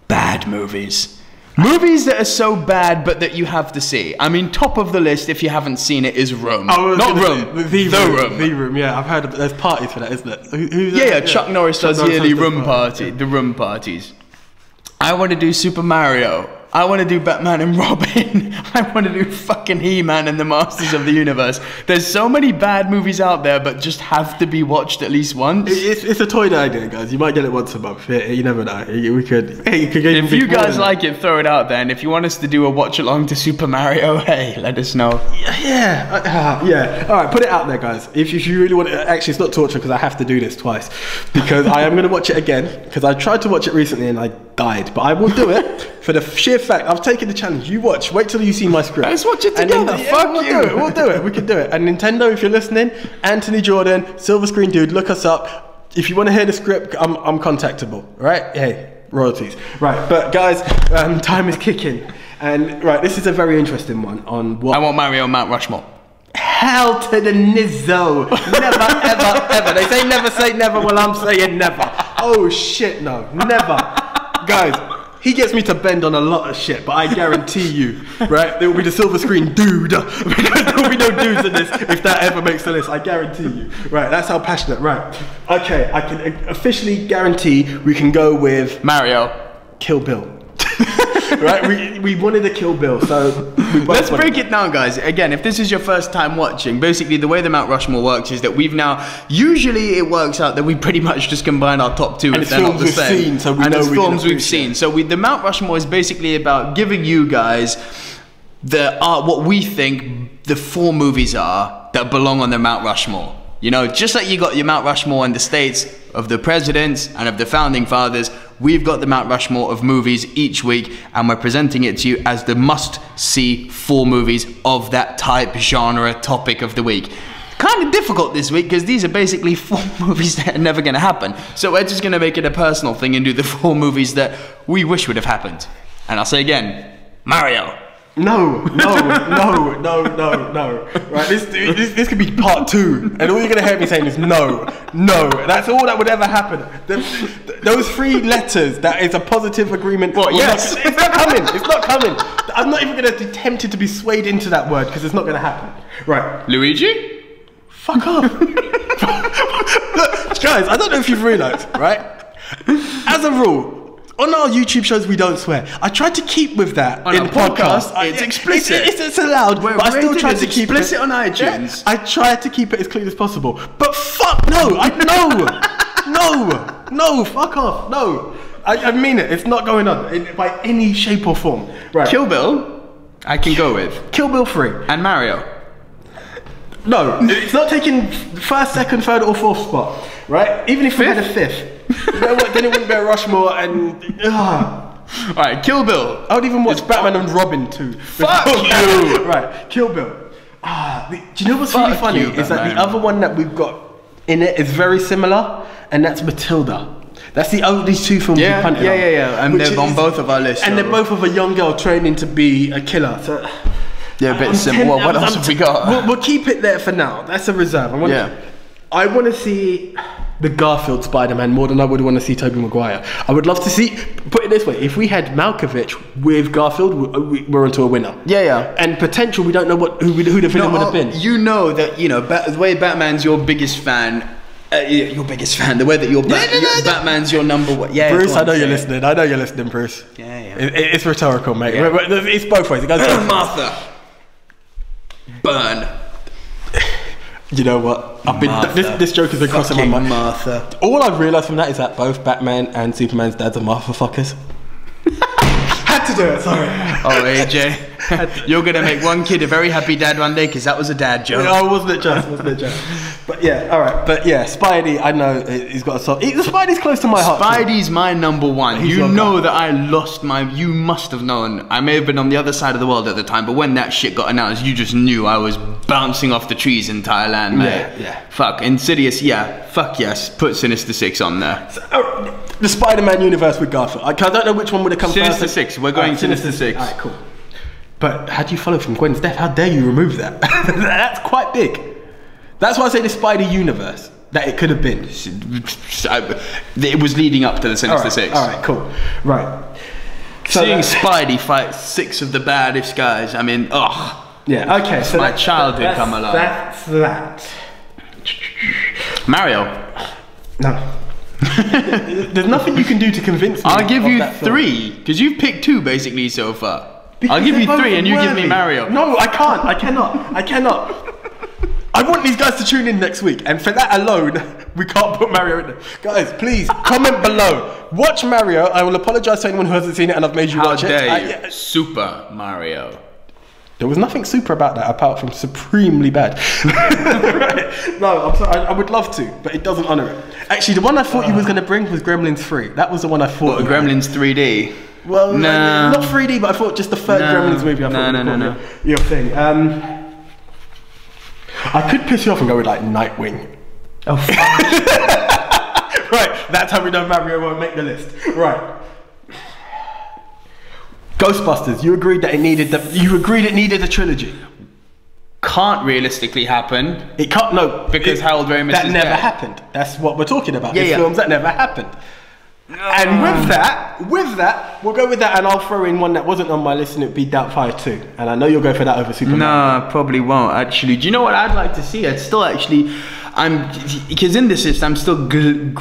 bad movies. Movies that are so bad, but that you have to see. I mean, top of the list, if you haven't seen it, is Rome. Not Rome. The Room. Yeah, I've heard. There's parties for that, isn't it? Who's yeah. Chuck Norris does yearly Room party. The Room parties. I want to do Super Mario. I want to do Batman and Robin. I want to do fucking He-Man and the Masters of the Universe. There's so many bad movies out there, but just have to be watched at least once. It's a toy idea, guys. You might get it once a month. You never know. We could. If you guys like it, throw it out there. And if you want us to do a watch along to Super Mario, hey, let us know. Yeah. All right, put it out there, guys. If you really want it, actually, it's not torture because I have to do this twice because I am going to watch it again because I tried to watch it recently and I died, but I will do it for the sheer fact I've taken the challenge. You watch. Wait till you see my script. Let's watch it together. We'll do it. We can do it. And Nintendo, if you're listening, Anthony Jordan, Silver Screen Dude, look us up. If you want to hear the script, I'm contactable. Right? Hey, royalties. Right. But guys, time is kicking, and right, this is a very interesting one on what I want Mario on Mount Rushmore. Hell to the nizzo. Never, ever. They say never. Well, I'm saying never. Oh shit, no, never. Guys, he gets me to bend on a lot of shit, but I guarantee you, right, there will be the Silver Screen Dude, because there will be no dudes in this if that ever makes the list, I guarantee you. Right, that's how passionate, right. Okay, I can officially guarantee we can go with Mario. Kill Bill. Right, we wanted to Kill Bill, so let's break it down, guys. Again, if this is your first time watching, basically the way the Mount Rushmore works is that we've now, usually it works out that we pretty much just combine our top two and if they're not the same. So and it's films we've seen. So the Mount Rushmore is basically about giving you guys what we think the 4 movies are that belong on the Mount Rushmore. You know, just like you got your Mount Rushmore in the States of the presidents and of the founding fathers, we've got the Mount Rushmore of movies each week, and we're presenting it to you as the must-see 4 movies of that type, genre, topic of the week. Kind of difficult this week because these are basically 4 movies that are never going to happen. So we're just going to make it a personal thing and do the 4 movies that we wish would have happened. And I'll say again, Mario. No. Right, this could be part 2, and all you're gonna hear me saying is no. That's all that would ever happen. Those 3 letters, that is a positive agreement. What? Yes. It's not coming. It's not coming. I'm not even gonna be tempted to be swayed into that word because it's not gonna happen. Right. Luigi? Fuck off. Look, guys, I don't know if you've realised, right? As a rule, on our YouTube shows we don't swear. I tried to keep with that on in a podcast. podcasts. It's explicit. It's allowed, We're but I still rated try as to keep explicit it on iTunes. Yeah, I try to keep it as clean as possible. But fuck no! No! Fuck off! No! I mean it. It's not going on by any shape or form. Right. Kill Bill, I can go with. Kill Bill 3. And Mario. No, it's not taking first, second, third, or fourth spot. Right? Even if we had a 5th. You know what? Then it wouldn't be a Rushmore and. Alright, Kill Bill. I would even watch Batman and Robin too. Fuck you! Right, Kill Bill. Do you know what's really funny? you, Is that Batman. the other one that we've got in it is very similar, and that's Matilda. That's the only 2 films we punted on. And which they're on both of our lists. And they're both of a young girl training to be a killer. So They're a bit similar. What else have we got? We'll keep it there for now. That's a reserve. I want to see the Garfield Spider-Man more than I would want to see Tobey Maguire. I would love to see, put it this way, if we had Malkovich with Garfield, we're onto a winner. Yeah. And potential, we don't know who the villain would have been. You know that, the way Batman's your biggest fan. Your biggest fan. The way that Batman's your number one. Yeah, Bruce, I know you're listening. Bruce. Yeah. It's rhetorical, mate. Yeah. It's both ways. It goes both ways. Martha. Burn. You know what? This joke has been crossing my mind. Martha. All I've realised from that is that both Batman and Superman's dads are Martha fuckers. Had to do it, sorry. Oh, AJ. You're going to make one kid a very happy dad one day because that was a dad joke. No, wasn't it just? But yeah, alright. But yeah, Spidey, I know he's got a soft. Spidey's close to my heart. Spidey's my number one. He's You your know guy. that I lost my. You must have known. I may have been on the other side of the world at the time, but when that shit got announced, you just knew I was bouncing off the trees in Thailand, mate. Yeah. Fuck. Insidious, yeah. Fuck yes. Put Sinister 6 on there. The Spider-Man universe with Garfield. I don't know which one would have come Sinister first. 6. We're going Sinister 6. Alright, cool. But how do you follow from Gwen's death? How dare you remove that? That's quite big. That's why I say the Spidey universe that it could have been. It was leading up to the Sinister 6. Alright, cool. Right. So Seeing Spidey fight 6 of the baddest guys, I mean, ugh. yeah, okay. So my childhood come alive. That's that. Mario. No. There's nothing you can do to convince me. I'll give of you that film. 3, because you've picked 2 basically so far. Because I'll give they're you both 3 and you give me worthy. Mario. No, I can't. I cannot. I want these guys to tune in next week, and for that alone, we can't put Mario in there. Guys, please comment below. Watch Mario. I will apologise to anyone who hasn't seen it, and I've made you How watch dare it. you? Super Mario. There was nothing super about that apart from supremely bad. Right. No, I'm sorry. I would love to, but it doesn't honour it. Actually, the one I thought you was going to bring was Gremlins 3. That was the one I thought. What, Gremlins 3D? Well, Nah. not 3D, but I thought just the third Gremlins movie. I thought No. Your thing. I could piss you off and go with like Nightwing. Oh, fuck. Right, that's how we know Mario won't make the list. Right. Ghostbusters. You agreed that it needed a trilogy. Can't realistically happen. It can't. No, Because Harold Ramis that is never dead. happened. That's what we're talking about. Yeah, It's yeah. films that never happened. And with that, we'll go with that, and I'll throw in one that wasn't on my list, and it'd be Doubtfire 2. And I know you'll go for that over Superman. No, probably won't actually. Do you know what I'd like to see? I'd still actually, because in this list I'm still grasping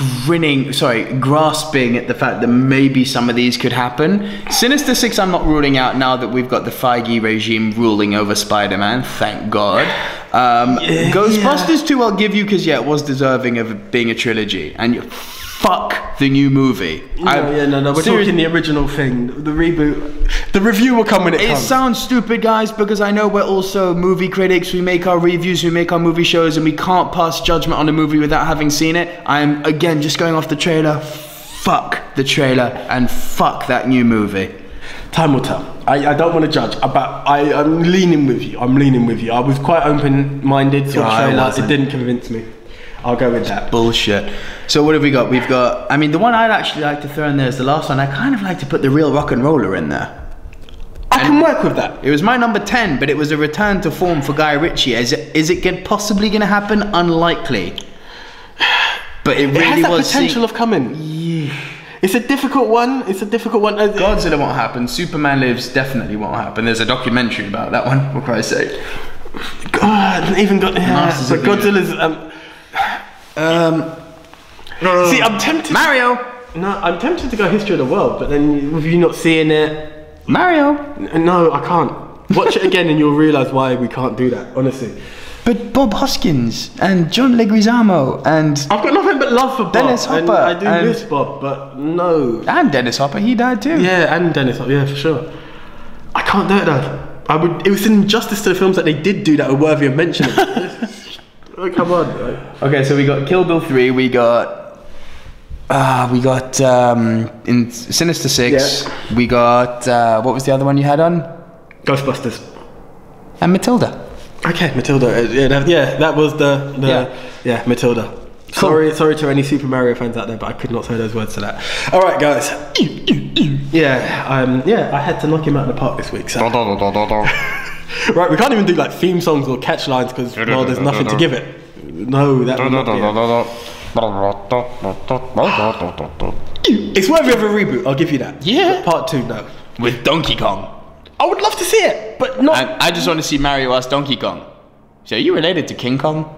at the fact that maybe some of these could happen. Sinister 6 I'm not ruling out now that we've got the Feige regime ruling over Spider-Man, thank God. Ghostbusters 2 I'll give you because it was deserving of being a trilogy. And fuck the new movie. No. We're talking the original thing, the reboot. The review will come when it It comes. sounds stupid, guys, because I know we're also movie critics. We make our reviews, we make our movie shows, and we can't pass judgment on a movie without having seen it. I'm, again, just going off the trailer. Fuck the trailer and fuck that new movie. Time will tell. I don't want to judge, but I'm leaning with you. I was quite open-minded, saw Yeah, the I trailer. It wasn't. didn't convince me. I'll go with that. Bullshit. So what have we got? We've got, I mean, the one I'd actually like to throw in there is the last one. I kind of like to put the Real Rock and Roller in there. I can work with that. It was my number 10, but it was a return to form for Guy Ritchie. Is it possibly going to happen? Unlikely. But it really has that was potential of coming. Yeah. It's a difficult one. Godzilla won't happen. Superman Lives definitely won't happen. There's a documentary about that one, for Christ's sake. God, even got but Godzilla's. See, I'm tempted. Mario. No, I'm tempted to go History of the World, but then with you not seeing it, Mario. No, I can't. Watch it again, and you'll realise why we can't do that. Honestly. But Bob Hoskins and John Leguizamo and I've got nothing but love for Bob. Dennis Hopper. And I do miss Bob, but no. And Dennis Hopper, he died too. Yeah, and Dennis Hopper, yeah, for sure. I can't do it though. It was an injustice to the films that they did do that are worthy of mentioning. Oh, come on. Okay, so we got Kill Bill 3. We got in Sinister 6. Yeah. We got what was the other one you had on? Ghostbusters. And Matilda. Okay, Matilda. That was the Matilda. Cool. Sorry to any Super Mario fans out there, but I could not say those words to that. All right, guys. I had to knock him out of the park this week. So. Right, we can't even do like theme songs or catch lines because there's nothing to give it. No, that would not be it. It's worthy of a reboot. I'll give you that. Yeah. But part 2, no. With Donkey Kong. I would love to see it, but not. I just want to see Mario as Donkey Kong. So are you related to King Kong?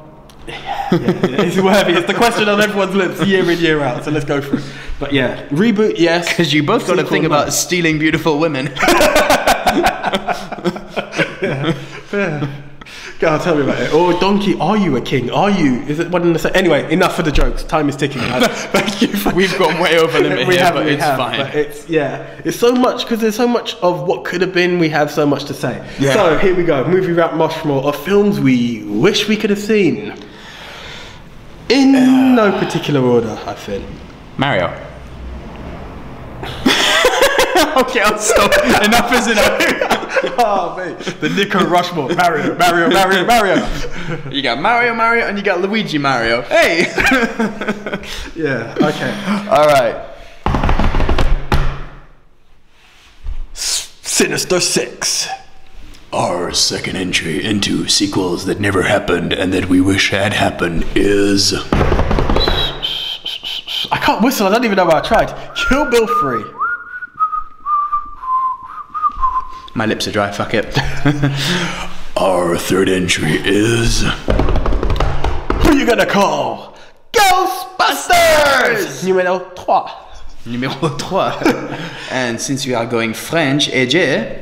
Yeah, it's worthy. It's the question on everyone's lips year in, year out. So let's go for it. But yeah, reboot, yes. Because you both got a thing about stealing beautiful women. Yeah. God, tell me about it. Or Donkey, are you a king? Are you? Is it one in the same? Anyway, enough for the jokes. Time is ticking, guys. Thank you. We've gone way over limit here, but it's fine. But it's so much because there's so much of what could have been. We have so much to say. Yeah. So here we go. Movie wrap Rushmore of films we wish we could have seen. In no particular order, I think. Mario. Okay, I'll stop. Enough is enough. Oh, mate. The Nico Rushmore. Mario. You got Mario, and you got Luigi Mario. Hey! Yeah, okay. Alright. Sinister 6. Our second entry into sequels that never happened and that we wish had happened is... I can't whistle, I don't even know why I tried. Kill Bill 3. My lips are dry, fuck it. Our third entry is... Who you gonna call? Ghostbusters! Numéro 3. Numéro 3. And since we are going French, AJ...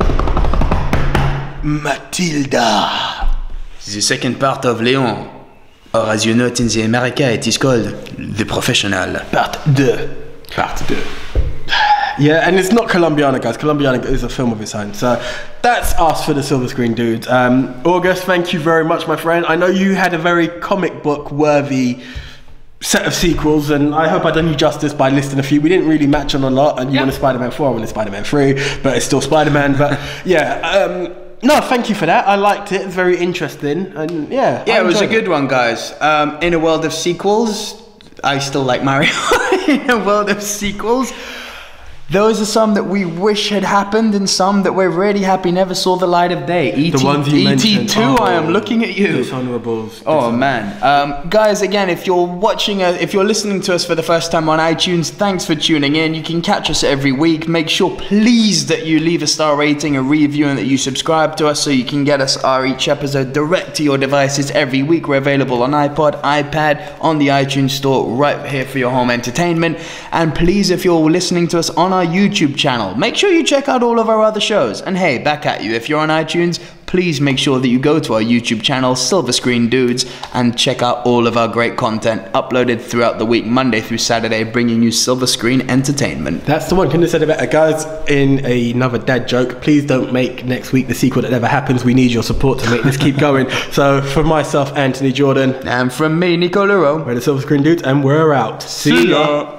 Matilda. The second part of Léon. Or as you know it in the America, it is called The Professional. Part 2. Part 2. Yeah, and it's not Colombiana, guys. Colombiana is a film of its own. So that's us for the Silver Screen Dudes. August, thank you very much, my friend. I know you had a very comic book worthy set of sequels, and I hope I've done you justice by listing a few. We didn't really match on a lot, and you wanted Spider-Man 4, I wanted Spider-Man 3, but it's still Spider-Man. But yeah, no, thank you for that. I liked it. It's very interesting, and yeah. Yeah, it was a good one, guys. In a world of sequels, I still like Mario. In a world of sequels, those are some that we wish had happened and some that we're really happy never saw the light of day. The ones you mentioned. ET2, I am looking at you. Dishonorables. Oh man. Guys, again, if you're if you're listening to us for the first time on iTunes, thanks for tuning in. You can catch us every week. Make sure, please, that you leave a star rating, a review, and that you subscribe to us so you can get us each episode direct to your devices every week. We're available on iPod, iPad, on the iTunes store, right here for your home entertainment. And please, if you're listening to us on our YouTube channel, make sure you check out all of our other shows. And hey, back at you, if you're on iTunes, please make sure that you go to our YouTube channel, Silver Screen Dudes, and check out all of our great content uploaded throughout the week, Monday through Saturday, bringing you silver screen entertainment. That's the one. Couldn't have said it better. Guys, in another dad joke, please don't make next week the sequel that never happens. We need your support to make this keep going. So from myself, Anthony Jordan, and from me, Nico Leroux, we're the Silver Screen Dudes, and we're out. See ya.